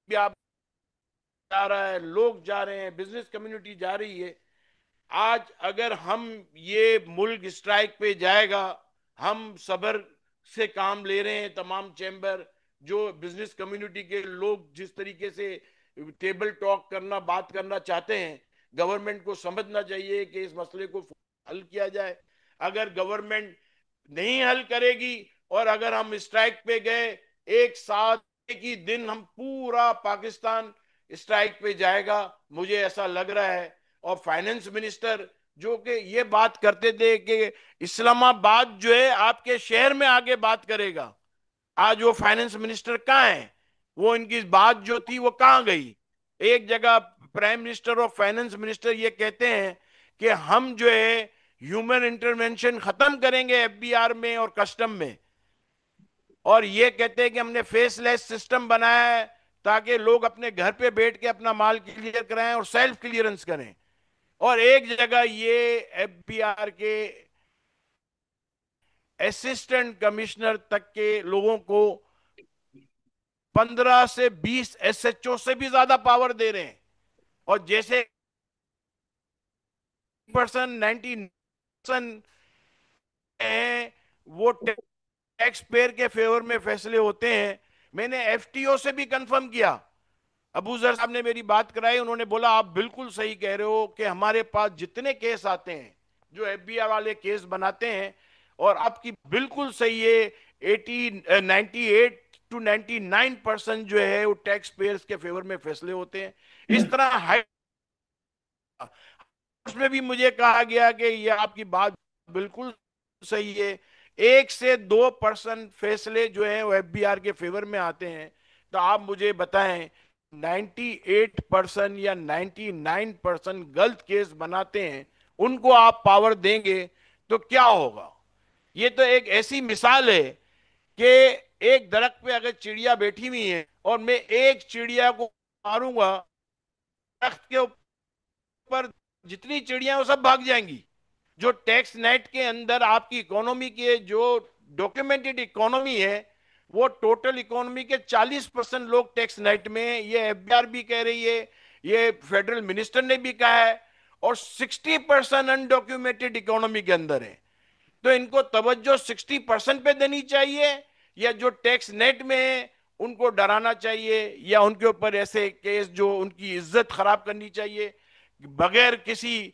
بھی آپ جا رہا ہے، لوگ جا رہے ہیں، بزنس کمیونٹی جا رہی ہے. آج اگر ہم یہ ملک اسٹرائک پہ جائے گا، ہم صبر سے کام لے رہے ہیں. تمام چیمبر جو بزنس کمیونٹی کے لوگ جس طریقے سے ٹیبل ٹاک کرنا، بات کرنا چاہتے ہیں، گورنمنٹ کو سمجھنا چاہیے کہ اس مسئلے کو حل کیا جائے. اگر گورنمنٹ نہیں حل کرے گی اور اگر ہم اسٹرائک پہ گئے، ایک ساتھ ایک ہی دن ہم پورا پاکستان اسٹرائک پہ جائے گا، مجھے ایسا لگ رہا ہے. اور فائننس منسٹر جو کہ یہ بات کرتے تھے کہ اسلام آباد جو ہے آپ کے شہر میں آگے بات کرے گا، آج وہ فائننس منسٹر کہاں ہیں؟ وہ ان کی بات جو تھی وہ کہاں گئی؟ ایک جگہ پرائم منسٹر اور فائننس منسٹر یہ کہتے ہیں کہ ہم جو ہے ہیومن انٹرونشن ختم کریں گے ایف بی آر میں اور کسٹم میں، اور یہ کہتے ہیں کہ ہم نے فیس لیس سسٹم بنایا ہے تاکہ لوگ اپنے گھر پہ بیٹھ کے اپنا مال کلیئر کرائیں اور سیلف کلیئرنس کریں. اور ایک جگہ یہ ایف بی آر کے اسسٹنٹ کمشنر تک کے لوگوں کو 15 سے 20 ایس ایچ او سے بھی زیادہ پاور دے رہے ہیں. اور جیسے پرسن 90% ہیں وہ ٹیکس پیئر کے فیور میں فیصلے ہوتے ہیں. میں نے ایف ٹی او سے بھی کنفرم کیا، ابو ذر صاحب نے میری بات کرائی، انہوں نے بولا آپ بالکل صحیح کہہ رہے ہو کہ ہمارے پاس جتنے کیس آتے ہیں جو ایف بی آر والے کیس بناتے ہیں، اور آپ کی بالکل صحیح ہے 98 to 99% جو ہے وہ ٹیکس پیئرز کے فیور میں فیصلے ہوتے ہیں. اس طرح اس میں بھی مجھے کہا گیا کہ یہ آپ کی بات بالکل صحیح ہے، 1 سے 2% فیصلے جو ہیں وہ ایف بی آر کے فیور میں آتے ہیں. تو آپ مجھے بتائیں 98% یا 99% غلط کیس بناتے ہیں، ان کو آپ پاور دیں گے تو کیا ہوگا؟ یہ تو ایک ایسی مثال ہے کہ ایک درخت پہ اگر چڑیا بیٹھی ہوئی ہے اور میں ایک چڑیا کو ماروں گا، درخت کے اوپر جتنی چڑیاں وہ سب بھاگ جائیں گی. جو ٹیکس نیٹ کے اندر آپ کی اکانومی کے جو ڈاکیومنٹڈ اکانومی ہے، وہ ٹوٹل اکانومی کے 40% لوگ ٹیکس نیٹ میں ہیں. یہ ایف بی آر بھی کہہ رہی ہے، یہ فیڈرل منسٹر نے بھی کہا ہے، اور 60% انڈاکیومنٹڈ اکانومی کے اندر ہے. تو ان کو توجہ 60% پہ دینی چاہیے، یا جو ٹیکس نیٹ میں ہیں ان کو ڈرانا چاہیے، یا ان کے اوپر ایسے کیس جو ان کی عزت خراب کرنی چاہیے بغیر کسی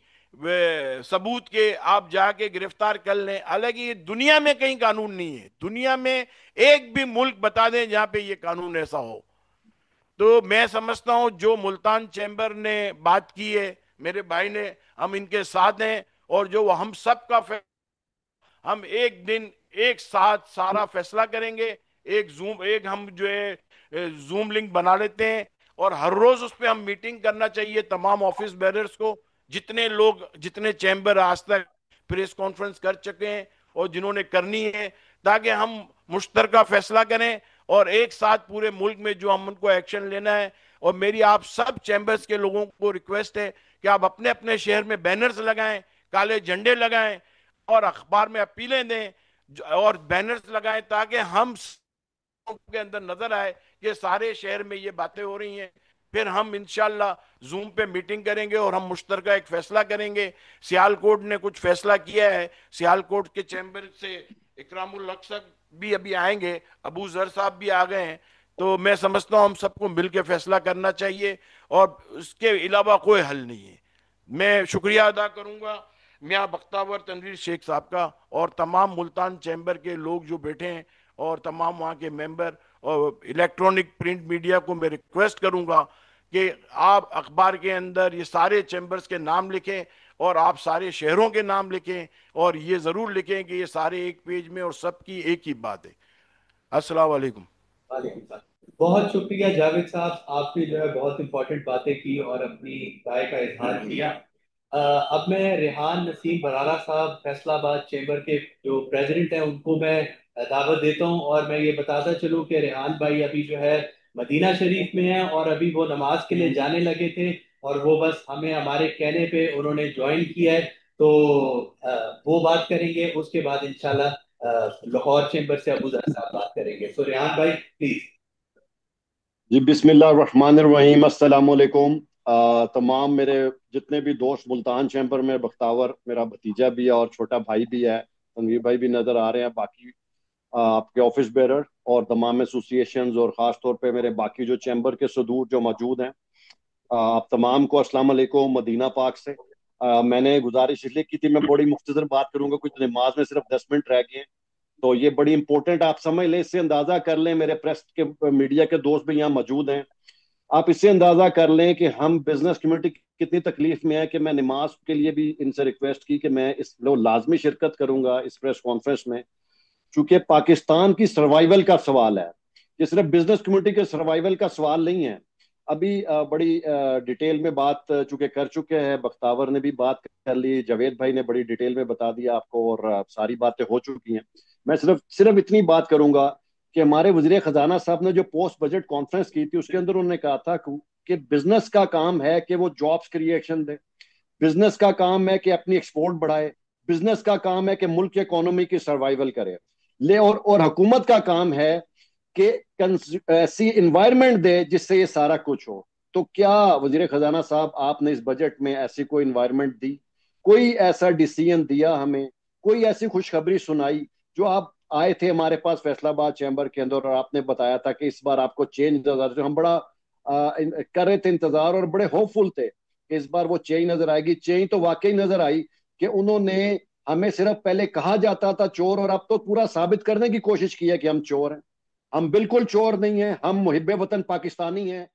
ثبوت کے آپ جا کے گرفتار کر لیں. حالانکہ یہ دنیا میں کہیں قانون نہیں ہے، دنیا میں ایک بھی ملک بتا دیں جہاں پہ یہ قانون ایسا ہو. تو میں سمجھتا ہوں جو ملتان چیمبر نے بات کی ہے، میرے بھائی نے، ہم ان کے ساتھ ہیں، اور جو ہم سب کا ہم ایک دن ایک ساتھ سارا فیصلہ کریں گے. ایک ہم جو ہے زوم لنک بنا لیتے ہیں، اور ہر روز اس پہ ہم میٹنگ کرنا چاہیے تمام آفس بیررز کو، جتنے لوگ جتنے چیمبر آج تک پریس کانفرنس کر چکے ہیں اور جنہوں نے کرنی ہے، تاکہ ہم مشترکہ فیصلہ کریں اور ایک ساتھ پورے ملک میں جو ہم ان کو ایکشن لینا ہے. اور میری آپ سب چیمبرز کے لوگوں کو ریکویسٹ ہے کہ آپ اپنے اپنے شہر میں بینرز لگائیں، کالے جھنڈے لگائیں، اور اخبار میں اپیلیں دیں اور بینرز لگائیں، تاکہ ہم کے اندر نظر آئے کہ سارے شہر میں یہ باتیں ہو رہی ہیں. پھر ہم انشاءاللہ زوم پہ میٹنگ کریں گے اور ہم مشترکہ ایک فیصلہ کریں گے. سیالکوٹ نے کچھ فیصلہ کیا ہے، سیالکوٹ کے چیمبر سے اکرام الحق صاحب بھی ابھی آئیں گے، ابو ذر صاحب بھی آ گئے ہیں. تو میں سمجھتا ہوں ہم سب کو مل کے فیصلہ کرنا چاہیے، اور اس کے علاوہ کوئی حل نہیں ہے. میں شکریہ ادا کروں گا میاں بختاور تنویر شیخ صاحب کا، اور تمام ملتان چیمبر کے لوگ جو بیٹھے ہیں، اور تمام وہاں کے ممبر، اور الیکٹرونک پرنٹ میڈیا کو میں ریکویسٹ کروں گا کہ آپ اخبار کے اندر یہ سارے چیمبرز کے نام لکھیں، اور آپ سارے شہروں کے نام لکھیں، اور یہ ضرور لکھیں کہ یہ سارے ایک پیج میں اور سب کی ایک ہی بات ہے. السلام علیکم. وعلیکم السلام. بہت شکریہ جاوید صاحب، آپ نے جو ہے بہت امپورٹنٹ باتیں کی اور اپنی رائے کا اظہار کیا. اب میں ریحان نسیم برارہ صاحب فیصلہ آباد چیمبر کے جو پریزیڈنٹ ہیں ان کو میں دعوت دیتا ہوں، اور میں یہ بتاتا چلوں کہ ریحان بھائی ابھی جو ہے مدینہ شریف میں ہیں، اور ابھی وہ نماز کے لیے جانے لگے تھے، اور وہ بس ہمیں ہمارے کہنے پہ انہوں نے جوائن کیا ہے، تو وہ بات کریں گے، اس کے بعد انشاءاللہ لاہور چیمبر سے ابو ذر صاحب بات کریں گے. سو ریحان بھائی پلیز. جی بسم اللہ الرحمن الرحیم. السلام علیکم. تمام میرے جتنے بھی دوست ملتان چیمبر میں، بختاور میرا بھتیجا بھی ہے اور چھوٹا بھائی بھی ہے، تنویر بھائی بھی نظر آ رہے ہیں، باقی آپ کے آفس بیرر اور تمام ایسوسیشنز، اور خاص طور پہ میرے باقی جو چیمبر کے صدور جو موجود ہیں، آپ تمام کو السلام علیکم مدینہ پاک سے. میں نے گزارش اس لیے کی تھی، میں بڑی مختصر بات کروں گا، کچھ نماز میں صرف 10 منٹ رہ گئے ہیں، تو یہ بڑی امپورٹنٹ آپ سمجھ لیں، اس سے اندازہ کر لیں، میرے پریس کے میڈیا کے دوست بھی یہاں موجود ہیں، آپ اس سے اندازہ کر لیں کہ ہم بزنس کمیونٹی کتنی تکلیف میں ہے، کہ میں نماز کے لیے بھی ان سے ریکویسٹ کی کہ میں اس لو لازمی شرکت کروں گا اس پریس کانفرنس میں، چونکہ پاکستان کی سروائیول کا سوال ہے، یہ صرف بزنس کمیونٹی کے سروائیول کا سوال نہیں ہے. ابھی بڑی ڈیٹیل میں بات چونکہ کر چکے ہیں، بختاور نے بھی بات کر لی، جاوید بھائی نے بڑی ڈیٹیل میں بتا دیا آپ کو، اور ساری باتیں ہو چکی ہیں. میں صرف اتنی بات کروں گا کہ ہمارے وزیر خزانہ صاحب نے جو پوسٹ بجٹ کانفرنس کی تھی، اس کے اندر انہوں نے کہا تھا کہ بزنس کا کام ہے کہ وہ جابس کریشن دے، بزنس کا کام ہے کہ اپنی ایکسپورٹ بڑھائے، بزنس کا کام ہے کہ ملک کی اکانومی کی سروائیول کرے، اور حکومت کا کام ہے کہ ایسی انوائرمنٹ دے جس سے یہ سارا کچھ ہو. تو کیا وزیر خزانہ صاحب آپ نے اس بجٹ میں ایسی کوئی انوائرمنٹ دی، کوئی ایسا ڈیسیژن دیا ہمیں، کوئی ایسی خوشخبری سنائی؟ جو آپ آئے تھے ہمارے پاس فیصلہ آباد چیمبر کے اندر، اور آپ نے بتایا تھا کہ اس بار آپ کو چینج نظر، ہم بڑا کر رہے تھے انتظار اور بڑے ہوپ فل تھے کہ اس بار وہ چینج نظر آئے گی. چینج تو واقعی نظر آئی کہ انہوں نے ہمیں صرف پہلے کہا جاتا تھا چور، اور اب تو پورا ثابت کرنے کی کوشش کی ہے کہ ہم چور ہیں. ہم بالکل چور نہیں ہیں، ہم محب وطن پاکستانی ہیں.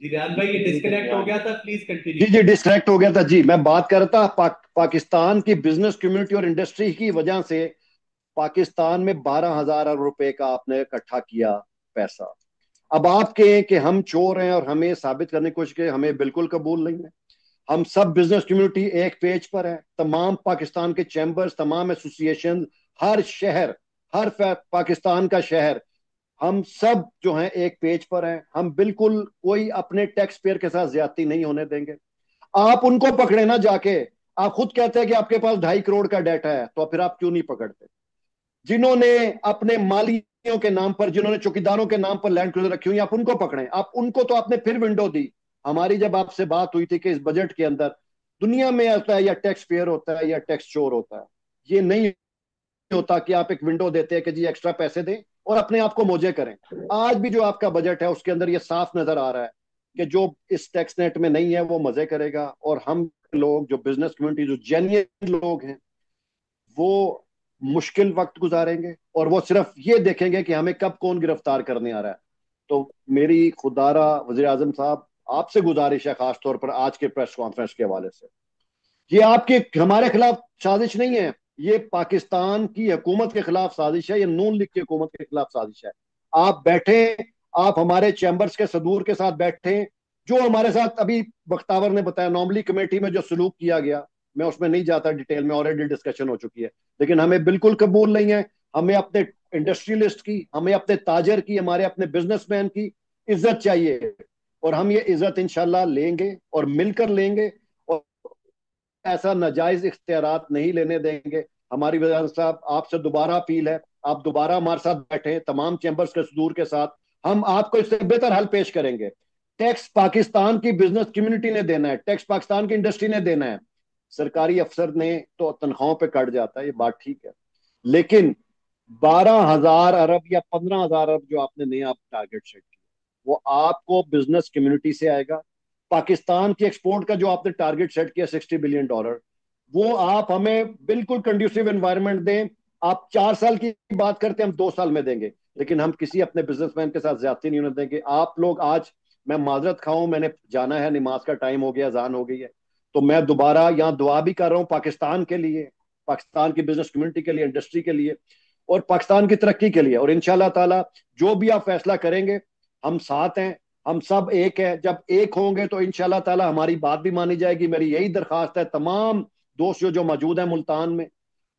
جی ریحان بھائی یہ ڈسکنیکٹ ہو گیا تھا، پلیز کنٹینیو. جی ڈسٹریکٹ ہو گیا تھا. جی میں بات کر رہا تھا پاکستان کی بزنس کمیونٹی اور انڈسٹری کی وجہ سے پاکستان میں 12,000 ارب روپے کا آپ نے اکٹھا کیا پیسہ. اب آپ کہیں کہ ہم چور ہیں اور ہمیں ثابت کرنے کی کوشش کی، ہمیں بالکل قبول نہیں ہے. ہم سب بزنس کمیونٹی ایک پیج پر ہیں، تمام پاکستان کے چیمبرز، تمام ایسوسیشن، ہر شہر، ہر پاکستان کا شہر، ہم سب جو ہیں ایک پیج پر ہیں. ہم بالکل کوئی اپنے ٹیکس پیئر کے ساتھ زیادتی نہیں ہونے دیں گے. آپ ان کو پکڑے نا جا کے، آپ خود کہتے ہیں کہ آپ کے پاس 2.5 کروڑ کا ڈیٹا ہے، تو پھر آپ کیوں نہیں پکڑتے؟ جنہوں نے اپنے مالیوں کے نام پر، جنہوں نے چوکیداروں کے نام پر لینڈ کروزر رکھی ہوئی، آپ ان کو پکڑیں. آپ ان کو تو آپ نے پھر ونڈو دی. ہماری جب آپ سے بات ہوئی تھی کہ اس بجٹ کے اندر دنیا میں آتا ہے یا ٹیکس پیئر ہوتا ہے یا ٹیکس چور ہوتا ہے، یہ نہیں ہوتا کہ آپ ایک ونڈو دیتے ہیں کہ جی ایکسٹرا پیسے دیں اور اپنے آپ کو موجے کریں. آج بھی جو آپ کا بجٹ ہے اس کے اندر یہ صاف نظر آ رہا ہے کہ جو اس ٹیکس نیٹ میں نہیں ہے وہ مزے کرے گا، اور ہم لوگ جو بزنس کمیونٹی، جو جینوئن لوگ ہیں، وہ مشکل وقت گزاریں گے، اور وہ صرف یہ دیکھیں گے کہ ہمیں کب کون گرفتار کرنے آ رہا ہے. تو میری خدارہ وزیر اعظم صاحب آپ سے گزارش ہے، خاص طور پر آج کے پریس کانفرنس کے حوالے سے، یہ آپ کے ہمارے خلاف سازش نہیں ہے، یہ پاکستان کی حکومت کے خلاف سازش ہے، یہ نون لیگ کی حکومت کے خلاف سازش ہے. آپ بیٹھیں، آپ ہمارے چیمبرز کے صدور کے ساتھ بیٹھیں، جو ہمارے ساتھ ابھی بختاور نے بتایا نارملی کمیٹی میں جو سلوک کیا گیا، میں اس میں نہیں جاتا ڈیٹیل میں، آلریڈی ڈسکشن ہو چکی ہے، لیکن ہمیں بالکل قبول نہیں ہے. ہمیں اپنے انڈسٹریلسٹ کی، ہمیں اپنے تاجر کی، ہمارے اپنے بزنس مین کی عزت چاہیے، اور ہم یہ عزت انشاءاللہ لیں گے اور مل کر لیں گے، اور ایسا ناجائز اختیارات نہیں لینے دیں گے. ہماری وزیر صاحب آپ سے دوبارہ اپیل ہے، آپ دوبارہ ہمارے ساتھ بیٹھیں تمام چیمبرز کے صدور کے ساتھ، ہم آپ کو اس سے بہتر حل پیش کریں گے. ٹیکس پاکستان کی بزنس کمیونٹی نے دینا ہے، ٹیکس پاکستان کی انڈسٹری نے دینا ہے. سرکاری افسر نے تو تنخواہوں پہ کٹ جاتا ہے، یہ بات ٹھیک ہے، لیکن 12,000 ارب یا 15,000 ارب جو آپ نے نیا ٹارگٹ سیٹ کیا، وہ آپ کو بزنس کمیونٹی سے آئے گا. پاکستان کی ایکسپورٹ کا جو آپ نے ٹارگٹ سیٹ کیا $60 بلین، وہ آپ ہمیں بالکل کنڈیوسیو انوائرمنٹ دیں. آپ 4 سال کی بات کرتے ہیں، ہم 2 سال میں دیں گے، لیکن ہم کسی اپنے بزنس مین کے ساتھ زیادتی نہیں ہونے دیں گے. آپ لوگ آج، میں معذرت کھاؤں، میں نے جانا ہے، نماز کا ٹائم ہو گیا، اذان ہو گئی ہے، تو میں دوبارہ یہاں دعا بھی کر رہا ہوں پاکستان کے لیے، پاکستان کی بزنس کمیونٹی کے لیے، انڈسٹری کے لیے، اور پاکستان کی ترقی کے لیے. اور انشاءاللہ تعالی جو بھی آپ فیصلہ کریں گے، ہم ساتھ ہیں، ہم سب ایک ہیں. جب ایک ہوں گے تو انشاءاللہ تعالی ہماری بات بھی مانی جائے گی. میری یہی درخواست ہے تمام دوست جو موجود ہیں ملتان میں،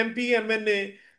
MP MNA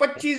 25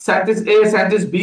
37A 37B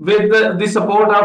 with the support of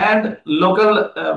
and local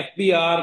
FBR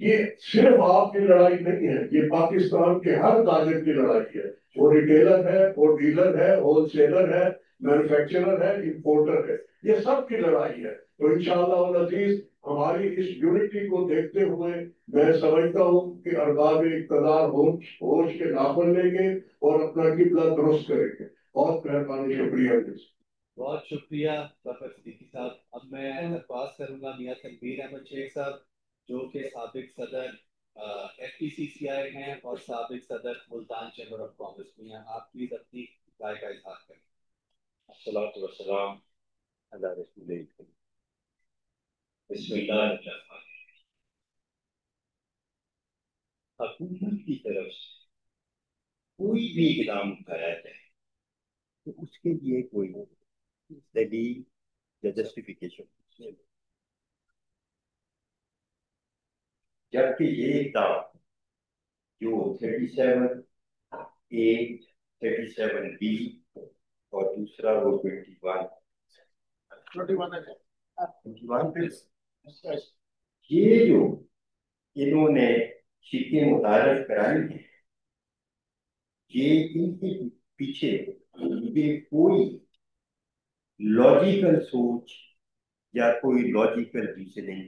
یہ صرف آپ کی لڑائی نہیں ہے، یہ پاکستان کے ہر تاجر کی لڑائی ہے، وہ ریٹیلر ہے، وہ ڈیلر ہے، ہول سیلر ہے، مینوفیکچرر ہے، امپورٹر ہے، یہ سب کی لڑائی ہے۔ تو انشاءاللہ العزیز ہماری اس یونٹی کو دیکھتے ہوئے میں سمجھتا ہوں کہ ارباب اقتدار ہوش کے ناخن لیں گے اور اپنا قبلہ درست کریں گے۔ بہت مہربانی، شکریہ۔ بہت شکریہ ظفر صدیقی صاحب۔ اب میں درخواست کروں گا میاں تنویر احمد شیخ صاحب جو کہ سابق صدر ایف پی سی سی آئی ہیں اور سابق صدر ملتان چیمبر آف کامرس میں ہیں، آپ پلیز اپنی رائے کا اظہار کریں۔ الصلاۃ والسلام علی رسول اللہ۔ بسم اللہ الرحمن الرحیم۔ حکومت کی طرف سے کوئی بھی اقدام اٹھایا جائے تو اس کے لیے کوئی دلیل یا جسٹیفیکیشن، جبکہ یہ اقدام جو 37A 37B اور دوسرا وہ 21 یہ جو انہوں نے شکیں متعارف کرائی ہیں، یہ ان کے پیچھے یہ کوئی لاجیکل سوچ یا کوئی لاجیکل ریزننگ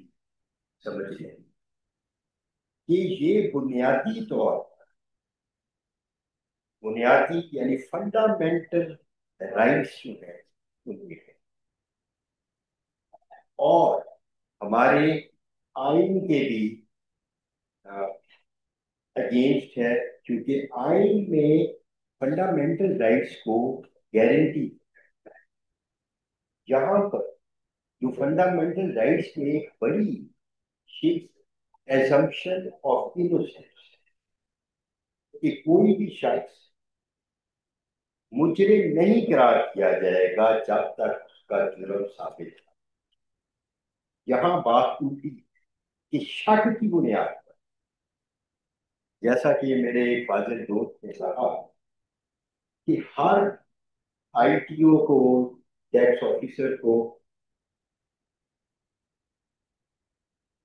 سمجھ لیں کہ یہ بنیادی طور بنیادی یعنی فنڈامنٹل رائٹس جو ہیں ان کے ہیں، اور ہمارے آئین کے بھی اگینسٹ ہے، کیونکہ آئین میں فنڈامنٹل رائٹس کو گارنٹی، یہاں پر جو فنڈامنٹل رائٹس میں ایک بڑی ایزمپشن آف انوسینس کہ کوئی بھی شخص مجرم نہیں قرار کیا جائے گا جب تک اس کا جرم ثابت ہے۔ یہاں بات ٹوٹی کہ شک کی بنیاد پر، جیسا کہ میرے ایک فاضل دوست نے کہا کہ ہر آئی ٹی او کو، ٹیکس آفیسر کو،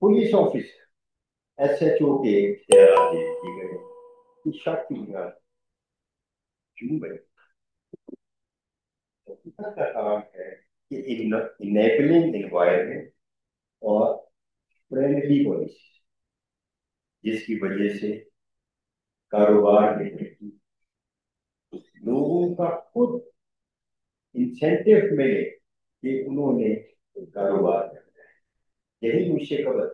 police officer, S H O کے اختیارات دے دیے گئے کہ شک کی بنیاد کیوں بنے؟ حکومت کا کام ہے کہ انیبلنگ انوائرمنٹ اور فرینڈلی پالیسی جس کی وجہ سے کاروبار میں ترقی، لوگوں کا خود انسینٹیو ملے کہ انہوں نے کاروبار کرنا ہے۔ یہی مجھ سے قبل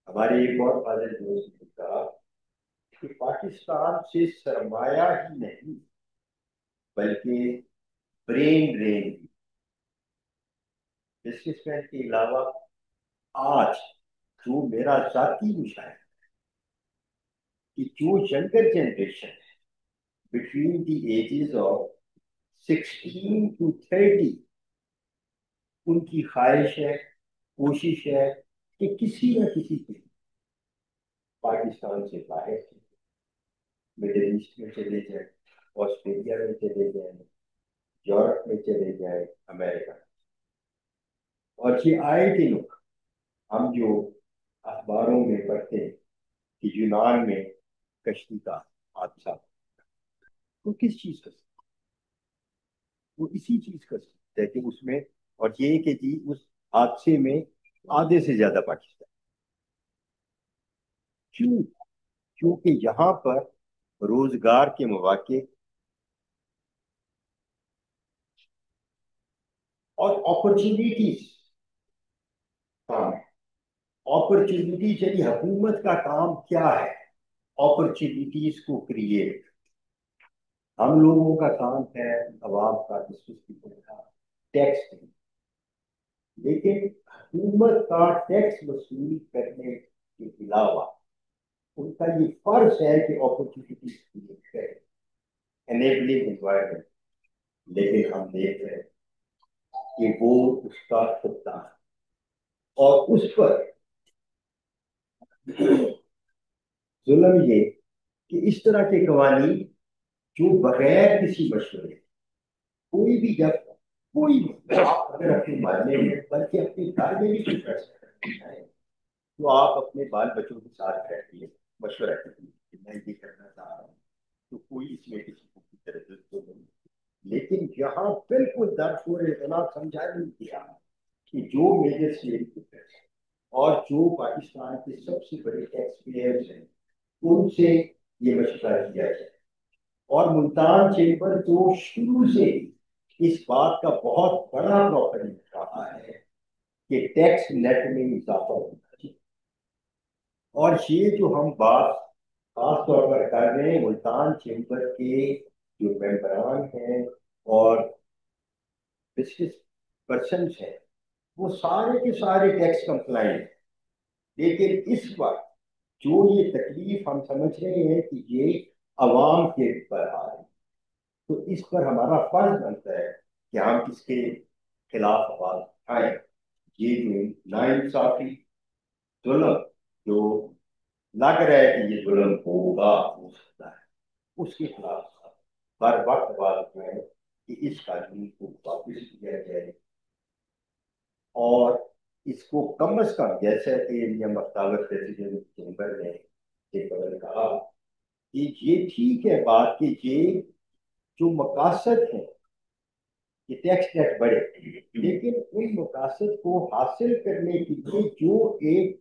ہمارے ایک اور فاضل دوست نے کہا کہ پاکستان سے سرمایہ ہی نہیں بلکہ برین ڈرین بھی، بزنس مین کے علاوہ آج جو میرا ذاتی مشاہدہ ہے کہ جو ینگر جنریشن ہے between the ages of 16 to 30، ان کی خواہش ہے، کوشش ہے کہ کسی نہ کسی کے پاکستان سے باہر مڈل ایسٹ میں چلے جائیں، آسٹریلیا میں چلے جائیں، یورپ میں چلے جائیں، امریکہ۔ اور یہ آئے دن ہم جو اخباروں میں پڑھتے ہیں کہ یونان میں کشتی کا حادثہ، وہ کس چیز کا؟ وہ اسی چیز کا ہے کہ اس میں، اور یہ کہ جی اس حادثے میں آدھے سے زیادہ پاکستان، کیوں؟ کیونکہ یہاں پر روزگار کے مواقع اور اپرچونیٹیز کام ہے۔ اپرچونیٹیز یعنی حکومت کا کام کیا ہے؟ اپرچونیٹیز کو کریٹ۔ ہم لوگوں کا کام ہے عوام کا ٹیکس دیں، لیکن حکومت کا ٹیکس وصول کرنے کے علاوہ ان کا یہ فرض ہے کہ اپرچونیٹیز کریٹ کرے، انیبلنگ انوائرمنٹ۔ لیکن ہم دیکھ رہے ہیں کہ وہ اس کا خطہ ہے، اور اس پر ظلم یہ کہ اس طرح کے قوانین جو بغیر کسی مشورے، کوئی بھی جب کوئی بھی آپ اگر اپنے محلے میں بلکہ اپنے گھر میں بھی کوئی فیصلہ کرنا چاہیں تو آپ اپنے بال بچوں کے ساتھ بیٹھیے، مشورہ کیجیے کہ میں یہ کرنا چاہ رہا ہوں، تو کوئی اس میں کسی کو کی تردد تو نہیں. لیکن یہاں بالکل درخور اطلاع سمجھا نہیں کیا کہ جو میجر اسٹیٹ اور جو پاکستان کے سب سے بڑے ٹیکس پیئرز ہیں ان سے یہ مشورہ کیا جائے. اور ملتان چیمبر تو شروع سے اس بات کا بہت بڑا پروپیگنڈ رہا ہے کہ ٹیکس نیٹ میں اضافہ ہونا چاہیے. اور یہ جو ہم بات خاص طور پر کر رہے ہیں ملتان چیمبر کے جو ممبران ہیں اور بزنس پرسنس ہیں وہ سارے کے سارے ٹیکس کمپلائنٹ ہیں. لیکن اس وقت جو یہ تکلیف ہم سمجھ رہے ہیں کہ یہ عوام کے پر آ رہی ہے، تو اس پر ہمارا فرض بنتا ہے کہ ہم اس کے خلاف آواز اٹھائیں. یہ جو ناانصافی ظلم جو لگ رہا ہے کہ یہ ظلم ہوگا ہو سکتا ہے، اس کے خلاف ہر وقت آواز اٹھائیں کہ اس قانون کو واپس کیا جائے اور اس کو کم از کم، جیسا کہ مختلف پریزیڈنٹ چیمبر نے یہ قبل کہا کہ یہ ٹھیک ہے بات کہ یہ جو مقاصد ہیں کہ ٹیکس نیٹ بڑھے، لیکن ان مقاصد کو حاصل کرنے کے لیے جو ایک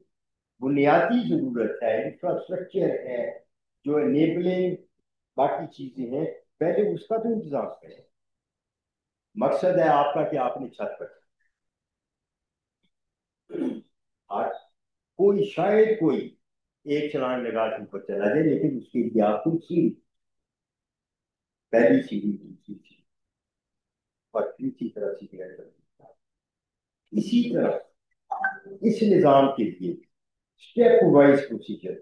بنیادی ضرورت ہے، انفراسٹرکچر ہے، جو انیبلنگ باقی چیزیں ہیں، پہلے اس کا تو انتظام کریں. مقصد ہے آپ کا کہ آپ نے چھت پر کوئی شاید کوئی ایک چلان لگا کے اوپر چلا جائے، لیکن اس کے لیے آپ کو پہلی سیڑھی دوسری سیڑھی اور تیسری طرف سے کیا کرتا. اسی طرح اس نظام کے لیے اسٹیپ وائز پروسیجر،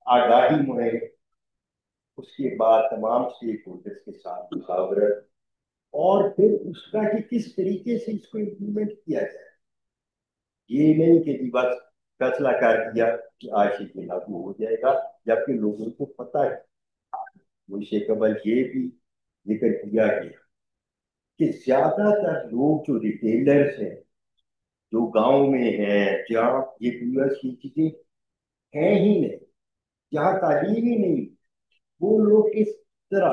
آگاہی مہم، اس کے بعد تمام اسٹیک ہولڈرس کے ساتھ مشاورت، اور پھر اس کا کہ کس طریقے سے اس کو امپلیمنٹ کیا جائے. یہ نہیں کہ جی بس فیصلہ کر دیا کہ آج سے یہ لاگو ہو جائے گا، جبکہ لوگوں کو پتہ ہے. اس سے قبل یہ بھی ذکر کیا گیا کہ زیادہ تر لوگ جو ریٹیلرز ہیں جو گاؤں میں ہیں، جہاں یہ ڈیلرز کی چیزیں ہیں ہی نہیں، جہاں تعلیم ہی نہیں، وہ لوگ کس طرح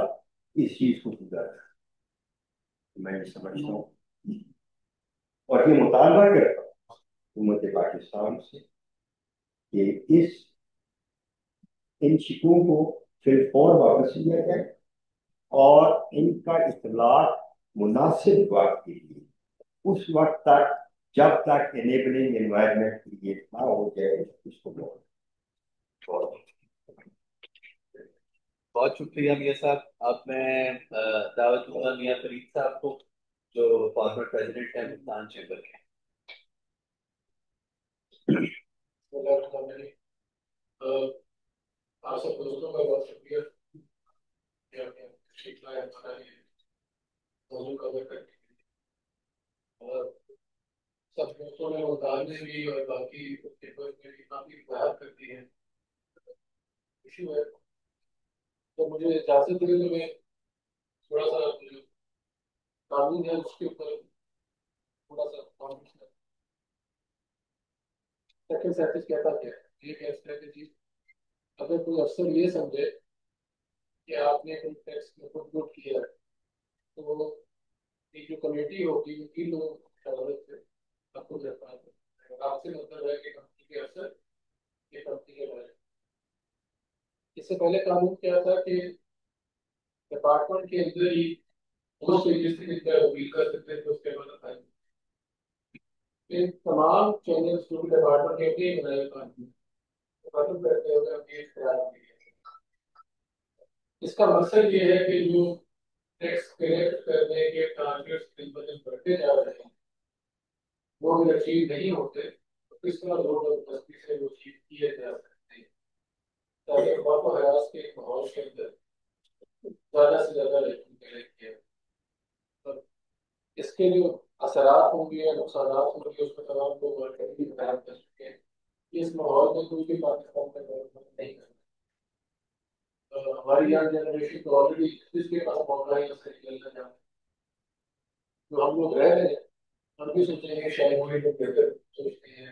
اس چیز کو گزارا. میں یہ سمجھتا ہوں اور یہ مطالبہ کرتا ہوں حکومت پاکستان سے کہ ان شکوں کو پھر فور واپس لیا جائے اور ان کا اطلاق مناسب وقت کے لیے اس وقت تک جب تک انیبلنگ انوائرمنٹ کریٹ نہ ہو جائے اس کو بہت شکریہ میاں صاحب. اب میں دعوت دوں گا میاں فرید صاحب کو جو فارمر پریزیڈنٹ ہیں ملتان چیمبر کے. آپ سب دوستوں کا بہت شکریہ کہ آپ نے تشریف لائے ہمارا یہ موضوع کور کرنے کے لیے. اور سب دوستوں نے ملتان میں بھی اور باقی میں بھی کافی اظہار کر دی ہے. خوشی ہے تو مجھے اجازت دے تو میں تھوڑا سا جو قانون ہے اس کے اوپر تھوڑا سا سیکٹر 37 کہتا کیا ہے. یہ کہتا ہے کہ جی اگر کوئی افسر یہ سمجھے کہ آپ نے کوئی ٹیکس میں خود گٹ کیا ہے تو یہ جو کمیٹی ہوگی وہ 3 لوگوں کی شہادت سے آپ کو گرفتار کرے گا. آپ سے مطلب ہے کہ کمپنی کے افسر یہ کمپنی کے بارے. اس سے پہلے قانون کیا تھا کہ ڈپارٹمنٹ کے اندر ہی وہ رجسٹری اپیل کر سکتے تھے. اس کے بعد تمام چینلز جو ڈپارٹمنٹ کے اندر ہی بنائے قانون ختم کرتے ہوئے ہم یہ اختیار کیے. اس کا مقصد یہ ہے کہ جو ٹیکس کلیکٹ کرنے کے ٹارگیٹس دن بدن بڑھتے جا رہے ہیں وہ اگر اچیو نہیں ہوتے تو کس طرح زور زبردستی سے وہ اچیو کیے جا سکتے ہیں تاکہ خوف و ہراس کے ماحول کے اندر زیادہ سے زیادہ ریٹنگ کلیکٹ کیا. اس کے جو اثرات ہوں گے یا نقصانات ہوں گے اس میں تمام کو مارکیٹ بھی بیان کر چکے ہیں. اس ماحول میں کوئی بھی پاکستان میں ڈیولپمنٹ نہیں کرنا. ہماری یہاں جنریشن تو آلریڈی جس کے پاس موقع ہے اس سے نکلنا چاہتے ہیں. جو ہم لوگ رہ رہے ہیں ہم بھی سوچیں گے شاید وہی لوگ بہتر سوچتے ہیں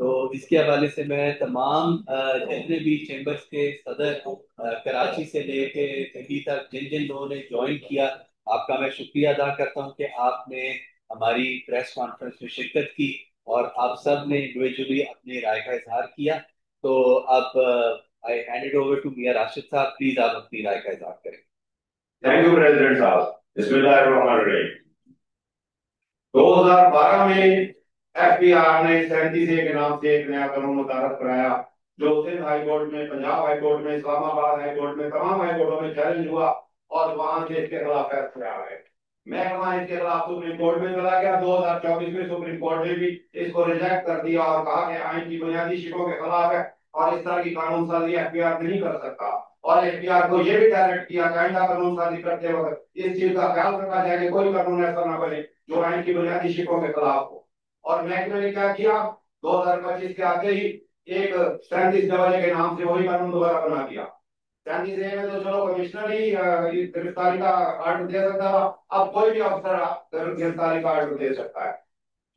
تو اس کے حوالے سے میں تمام جتنے بھی چیمبرز کے صدر کراچی سے لے کے دہلی تک جن جن لوگوں نے جوائن کیا، آپ کا میں شکریہ ادا کرتا ہوں کہ آپ نے ہماری پریس کانفرنس میں شرکت کی اور آپ سب نے انڈیویجولی اپنی رائے کا اظہار کیا. تو اب I hand it over to میاں راشد صاحب، پلیز آپ اپنی رائے کا اظہار کریں. تھینک یو پریزیڈنٹ صاحب. بسم اللہ الرحمن الرحیم. 2012 میں ایف پی آر نے 37A کے نام سے ایک نیا قانون متعارف کرایا جو سندھ ہائی کورٹ میں، پنجاب ہائی کورٹ میں، اسلام آباد ہائی کورٹ میں، تمام ہائی کورٹوں میں چیلنج ہوا اور وہاں سے اس کے خلاف فیصلے آ گئے. محکمہ اس کے خلاف سپریم کورٹ میں چلا گیا. 2024 میں سپریم کورٹ نے بھی اس کو ریجیکٹ کر دیا اور کہا کہ آئین کی بنیادی شکوں کے خلاف ہے اور اس طرح کی قانون سازی ایف پی آر نہیں کر سکتا. اور ایف پی آر کو یہ بھی ڈائریکٹ کیا کہ آئندہ قانون سازی کرتے وقت اس چیز کا خیال رکھا جائے کہ کوئی قانون ایسا نہ بنے جو آئین کی بنیادی شکوں کے خلاف ہو. اور محکمے نے کیا کیا؟ 2025 کے آتے ہی ایک 37AA کے نام سے وہی قانون دوبارہ بنا دیا. 37A میں تو چلو کمشنر ہی گرفتاری کا آرڈر دے سکتا تھا، اب کوئی بھی افسر گرفتاری کا آرڈر دے سکتا ہے.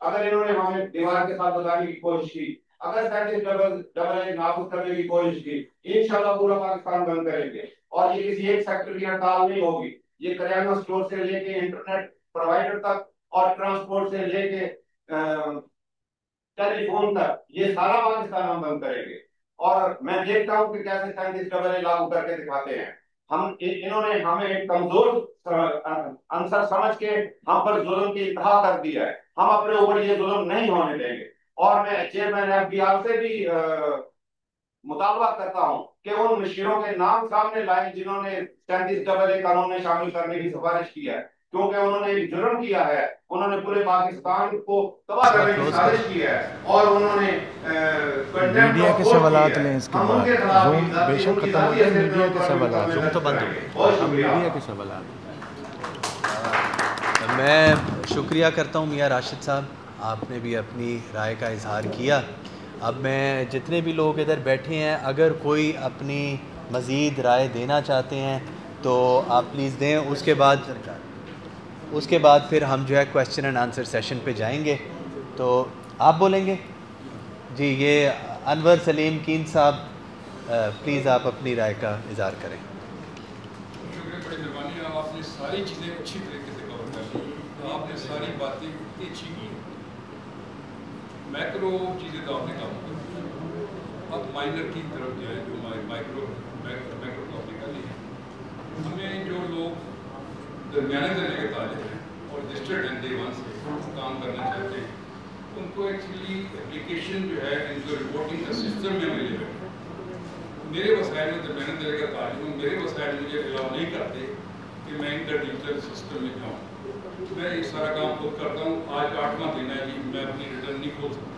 اگر انہوں نے ہمیں دیوار کے ساتھ بتانے کی کوشش کی، اگر 37AA نافذ کرنے کی کوشش کی، انشاءاللہ پورا پاکستان بند کریں گے. اور یہ کسی ایک سیکٹر کی ہڑتال نہیں ہوگی، یہ کریانہ اسٹور سے لے کے انٹرنیٹ پرووائڈر تک اور ٹرانسپورٹ سے لے کے ٹیلی فون تک، یہ سارا پاکستان ہم بند کریں گے. اور میں دیکھتا ہوں کہ کیسے 37AA لاگو کر کے دکھاتے ہیں. انہوں نے ہمیں ایک کمزور عنصر سمجھ کے ہم پر ظلم کی انتہا کر دی ہے. ہم اپنے اوپر یہ ظلم نہیں ہونے دیں گے. اور میں چیئرمین ایف بی آر سے بھی مطالبہ کرتا ہوں کہ ان مشیروں کے نام سامنے لائیں جنہوں نے 37AA قانون میں شامل کرنے کی سفارش کی ہے، کیونکہ انہوں نے ایک جرم کیا ہے. انہوں نے پورے پاکستان کو تباہ کرنے کی سازش کی ہے اور انہوں نے میڈیا کے سوالات لیں اس کے بعد. زوم بے شک ختم ہو گیا، میڈیا کے سوالات. زوم تو بند ہو گیا. میڈیا کے سوالات. میں شکریہ کرتا ہوں میاں راشد صاحب، آپ نے بھی اپنی رائے کا اظہار کیا. اب میں جتنے بھی لوگ ادھر بیٹھے ہیں، اگر کوئی اپنی مزید رائے دینا چاہتے ہیں تو آپ پلیز دیں. اس کے بعد پھر ہم جو ہے کویسچن اینڈ آنسر سیشن پہ جائیں گے. تو آپ بولیں گے جی؟ یہ انور سلیم کین صاحب، پلیز آپ اپنی رائے کا اظہار کریں. بڑی مہربانی. آپ نے ساری چیزیں اچھی طریقے سے کور کر لی. آپ نے ساری باتیں اتنی اچھی کی. میکرو چیزیں تو آپ نے کام کر. اب مائنر کی طرف جائیں جو میکرو ٹاپک والی ہے. ہمیں جو لوگ درمیانے درجے کے طالب ہیں اور رجسٹرڈ ہیں ڈے ون سے کام کرنا چاہتے ہیں، ان کو ایکچولی اپلیکیشن جو ہے ان کو رپورٹنگ کا سسٹم میں اویلیبل ہے. میرے وسائل میں درمیانے درجے کا طالب ہوں، میرے وسائل مجھے الاؤ نہیں کرتے کہ میں انٹر ڈیجیٹل سسٹم میں جاؤں. میں یہ سارا کام خود کرتا ہوں. آج 8واں دن ہے جی، میں اپنی ریٹرن نہیں کھول سکتا.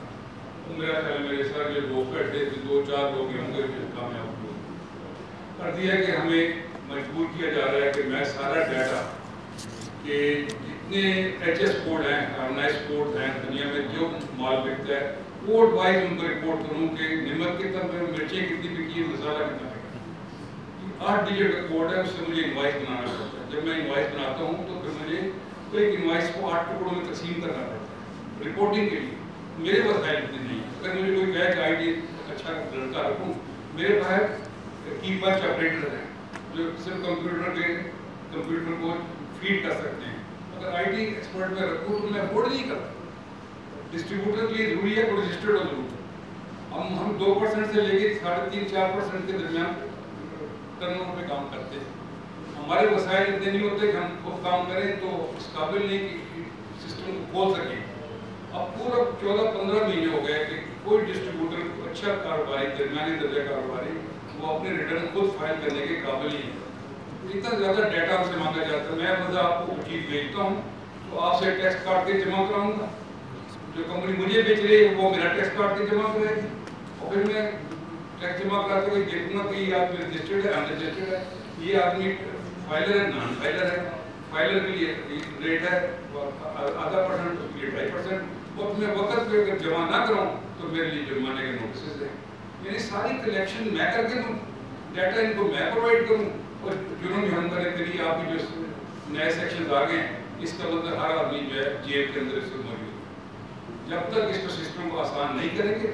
تو میرا خیال ہے میرے ساتھ جو لوگ بیٹھے تھے 2-4 لوگ ہوں گے جو کامیاب لوگ کر دیا کہ ہمیں مجبور کیا جا رہا ہے کہ میں سارا ڈیٹا کہ جتنے ایچ ایس کوڈ ہیں، ہارمونائز کوڈ ہیں دنیا میں، جو مال بکتا ہے کوڈ وائز ان کو رپورٹ کروں کہ نمک کتنا پہ، مرچیں کتنی بکی، مسالہ کتنا بکا. 8 ڈیجٹ کا کوڈ ہے، اس سے مجھے انوائس بنانا پڑتا ہے. جب میں انوائس بناتا ہوں تو پھر مجھے ایک انوائس کو 8 ٹکڑوں میں تقسیم کرنا پڑتا ہے رپورٹنگ کے لیے. میرے پاس ہے اتنے نہیں. اگر مجھے کوئی کہے کہ آئی ڈی اچھا لڑکا رکھوں، میرے پاس کی بچ آپریٹر ہیں جو صرف کمپیوٹر کو فیڈ کر سکتے ہیں. اگر آئی ٹی ایکسپرٹ میں رکھوں تو میں افورڈ نہیں کرتا. ڈسٹریبیوٹر کے لیے ضروری ہے کہ رجسٹرڈ ہو ضرور. ہم 2% سے لے کے 3.5-4% کے درمیان ٹرن اوور پہ کام کرتے ہیں. ہمارے وسائل اتنے نہیں ہوتے کہ ہم خود کام کریں تو اس قابل نہیں کہ سسٹم کو کھول سکیں. اب پورا 14-15 مہینے ہو گئے کہ کوئی ڈسٹریبیوٹر اچھا کاروباری، درمیانی درجہ کاروباری، وہ اپنے ریٹرن خود فائل کرنے کے قابل ہی ہے. اتنا زیادہ ڈیٹا ہم سے مانگا جاتا ہے. میں مزہ آپ کو چیز بھیجتا ہوں تو آپ سے ٹیکس کاٹ کے جمع کراؤں گا. جو کمپنی مجھے بیچ رہی ہے وہ میرا ٹیکس کاٹ کے جمع کرے گی اور پھر میں ٹیکس جمع کراتے ہوئے دیکھوں گا کہ یہ آدمی رجسٹرڈ ہے، ان رجسٹرڈ ہے، یہ آدمی فائلر ہے، نان فائلر ہے. فائلر کے لیے ریٹ ہے 0.5%، اس کے لیے 2.5%. اور میں وقت پہ اگر جمع نہ کراؤں تو میرے لیے جرمانے کے نوٹسز ہیں. یعنی ساری کلیکشن میں کر کے دوں، ڈیٹا ان کو میں پرووائڈ کروں. اور جرم بھی ہم کریں کے لیے آپ کی جو نئے سیکشنز آ گئے ہیں، اس کا مطلب ہر آدمی جو ہے جیل کے اندر اس کو موجود ہے. جب تک اس کو سسٹم کو آسان نہیں کریں گے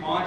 5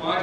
5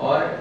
اور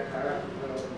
18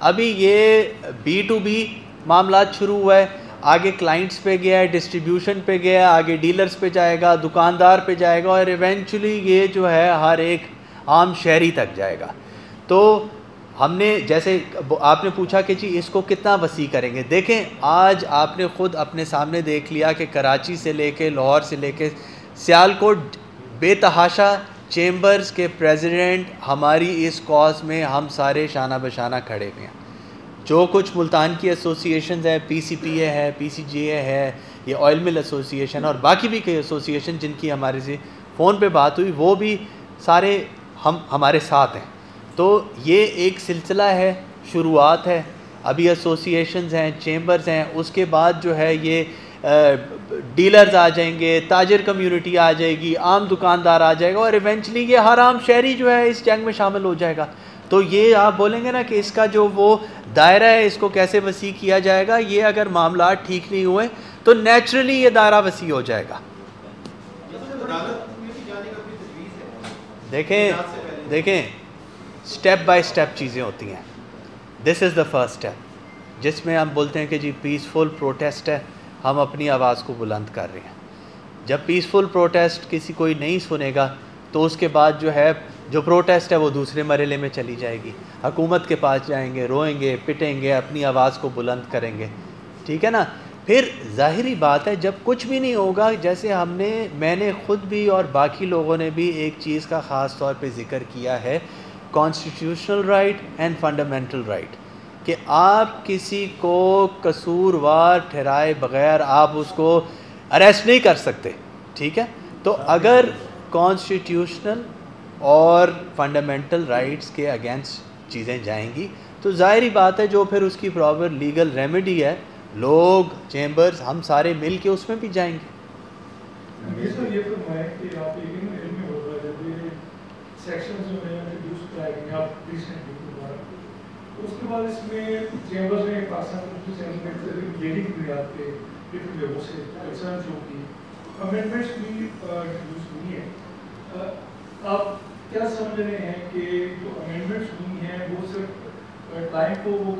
ابھی یہ B2B معاملات شروع ہوا ہے, آگے کلائنٹس پہ گیا ہے, ڈسٹریبیوشن پہ گیا ہے, آگے ڈیلرز پہ جائے گا, دکاندار پہ جائے گا, اور ایونچولی یہ جو ہے ہر ایک عام شہری تک جائے گا. تو ہم نے جیسے آپ نے پوچھا کہ جی اس کو کتنا وسیع کریں گے, دیکھیں آج آپ نے خود اپنے سامنے دیکھ لیا کہ کراچی سے لے کے لاہور سے لے کے سیالکوٹ بے تحاشا چیمبرز کے پریزیڈنٹ ہماری اس کاز میں ہم سارے شانہ بشانہ کھڑے ہوئے ہیں. جو کچھ ملتان کی ایسوسیشنز ہیں, PCPA ہے, PCGA ہے, یہ آئل مل ایسوسیشن اور باقی بھی کئی ایسوسیشن جن کی ہمارے سے فون پہ بات ہوئی, وہ بھی سارے ہمارے ساتھ ہیں. تو یہ ایک سلسلہ ہے, شروعات ہے, ابھی ایسوسیشنز ہیں, چیمبرز ہیں, اس کے بعد جو ہے یہ ڈیلرز آ جائیں گے, تاجر کمیونٹی آ جائے گی, عام دکاندار آ جائے گا, اور ایونچولی یہ ہر عام شہری جو ہے اس جنگ میں شامل ہو جائے گا. تو یہ آپ بولیں گے نا کہ اس کا جو وہ دائرہ ہے اس کو کیسے وسیع کیا جائے گا, یہ اگر معاملات ٹھیک نہیں ہوئے تو نیچرلی یہ دائرہ وسیع ہو جائے گا. دیکھیں سٹیپ بائی سٹیپ چیزیں ہوتی ہیں. دس از دا فرسٹ اسٹیپ جس میں ہم بولتے ہیں کہ جی پیسفل پروٹیسٹ ہے, ہم اپنی آواز کو بلند کر رہے ہیں. جب پیسفل پروٹیسٹ کسی کوئی نہیں سنے گا تو اس کے بعد جو ہے جو پروٹیسٹ ہے وہ دوسرے مرحلے میں چلی جائے گی, حکومت کے پاس جائیں گے, روئیں گے, پٹیں گے, اپنی آواز کو بلند کریں گے, ٹھیک ہے نا. پھر ظاہری بات ہے جب کچھ بھی نہیں ہوگا, جیسے میں نے خود بھی اور باقی لوگوں نے بھی ایک چیز کا خاص طور پہ ذکر کیا ہے, constitutional right and fundamental right, کہ آپ کسی کو قصوروار ٹھہرائے بغیر آپ اس کو اریسٹ نہیں کر سکتے, ٹھیک ہے. تو اگر کانسٹیٹیوشنل اور فنڈامنٹل رائٹس کے اگینسٹ چیزیں جائیں گی تو ظاہری بات ہے جو پھر اس کی پراپر لیگل ریمیڈی ہے, لوگ چیمبرز ہم سارے مل کے اس میں بھی جائیں گے. اس کے بعد اس میں چیمبرز نے امینڈمنٹس بھی انٹروڈیوس ہوئی ہیں. آپ کیا سمجھ رہے ہیں کہ جو امینڈمنٹس ہوئی ہیں وہ صرف ٹائم کو وہ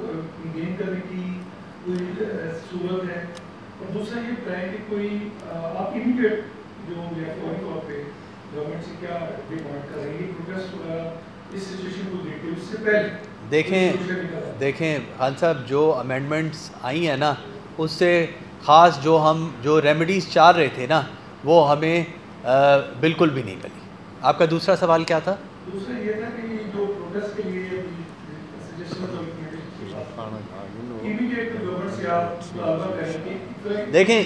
گین کرنے کی کوئی صورت ہے, اور دوسرا یہ بتائیں کہ کوئی آپ امیڈیٹ جو یا فوری طور پہ گورنمنٹ سے کیا ڈیمانڈ کر رہی ہے پروٹیسٹ وغیرہ اس سچویشن کو دیکھتے اس سے پہلے؟ دیکھیں خان صاحب, جو امینڈمنٹس آئی ہیں نا اس سے خاص جو ریمیڈیز چاہ رہے تھے نا وہ ہمیں بالکل بھی نہیں ملی. آپ کا دوسرا سوال کیا تھا؟ دوسرا یہ تھا کہ جو پروٹیسٹ کے لیے دیکھیں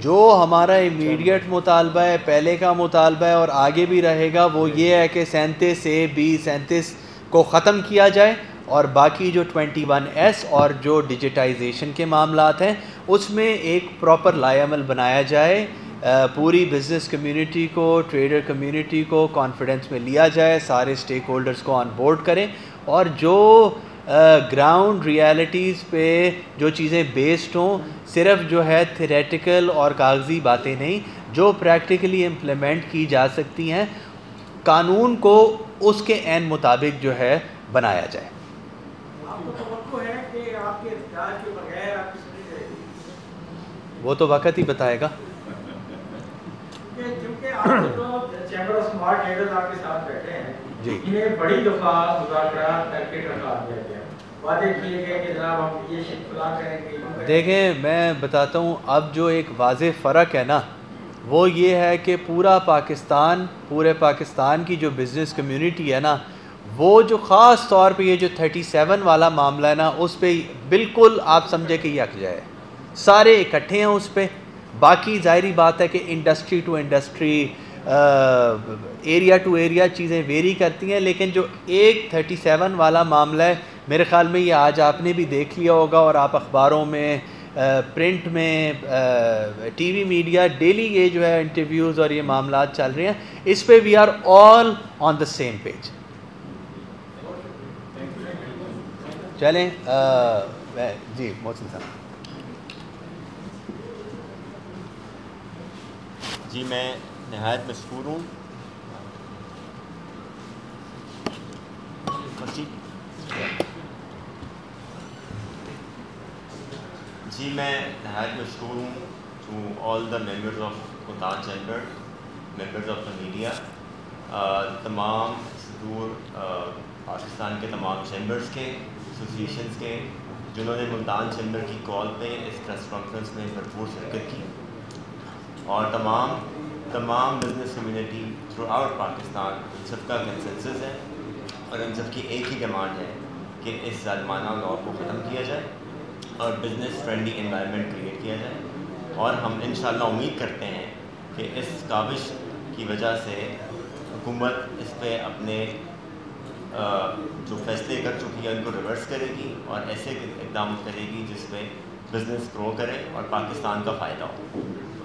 جو ہمارا امیڈیٹ مطالبہ ہے, پہلے کا مطالبہ ہے اور آگے بھی رہے گا, وہ یہ ہے کہ 37A-B-37 کو ختم کیا جائے, اور باقی جو 21S اور جو ڈیجیٹائزیشن کے معاملات ہیں اس میں ایک پراپر لائحہ عمل بنایا جائے, پوری بزنس کمیونٹی کو, ٹریڈر کمیونٹی کو کانفیڈنس میں لیا جائے, سارے سٹیک ہولڈرز کو آن بورڈ کریں, اور جو گراؤنڈ ریالٹیز پہ جو چیزیں بیسڈ ہوں, صرف جو ہے تھیریٹیکل اور کاغذی باتیں نہیں, جو پریکٹیکلی امپلیمنٹ کی جا سکتی ہیں, قانون کو اس کے عین مطابق جو ہے بنایا جائے. وہ تو وقت ہی بتائے گا. جی بڑی دفعہ مذاکرات کر کے رکھا دیا گیا, وعدے کیے گئے کہ جناب ہم یہ فلاں کریں گے. دیکھیں میں بتاتا ہوں, اب جو ایک واضح فرق ہے نا وہ یہ ہے کہ پورے پاکستان کی جو بزنس کمیونٹی ہے نا, وہ جو خاص طور پہ یہ جو 37 والا معاملہ ہے نا اس پہ بالکل آپ سمجھے کہ یک جائے, سارے اکٹھے ہیں اس پہ. باقی ظاہری بات ہے کہ industry to industry, area to area چیزیں ویری کرتی ہیں, لیکن جو ایک 37 والا معاملہ ہے میرے خیال میں یہ آج آپ نے بھی دیکھ لیا ہوگا, اور آپ اخباروں میں, پرنٹ میں, ٹی وی میڈیا ڈیلی یہ جو ہے انٹرویوز اور یہ معاملات چل رہے ہیں, اس پہ we are all on the same page. چلیں جی محسن صاحب. جی میں نہایت مشکور ہوں. جی میں نہایت مشکور ہوں to all the members of Multan chamber, members of the media, تمام صدور پاکستان کے تمام چیمبرز کے، ایسوسیشنز کے، جنہوں نے ملتان چیمبر کی کال پہ اس پریس کانفرنس میں بھرپور شرکت کی، اور تمام business community throughout Pakistan, ان سب کا کنسنسس ہے اور ان سب کی ایک ہی ڈیمانڈ ہے کہ اس ظالمانہ لاء کو ختم کیا جائے اور بزنس فرینڈلی انوائرمنٹ کریٹ کیا جائے. اور ہم انشاءاللہ امید کرتے ہیں کہ اس کاوش کی وجہ سے حکومت اس پہ اپنے جو فیصلے کر چکی ہے ان کو ریورس کرے گی اور ایسے اقدام کرے گی جس پہ بزنس گرو کرے اور پاکستان کا فائدہ ہو.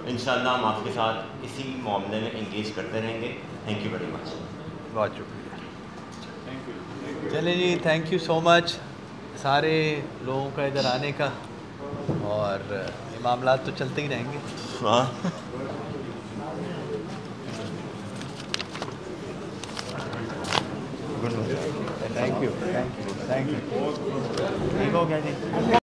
انشاءاللہ ہم آپ کے ساتھ اسی معاملے میں انگیج کرتے رہیں گے. Thank you very much. بہت شکریہ. چلیں جی، تھینک یو سو مچ سارے لوگوں کا ادھر آنے کا، اور یہ معاملات تو چلتے ہی رہیں گے. Thank you. ٹھیک ہو گیا جی.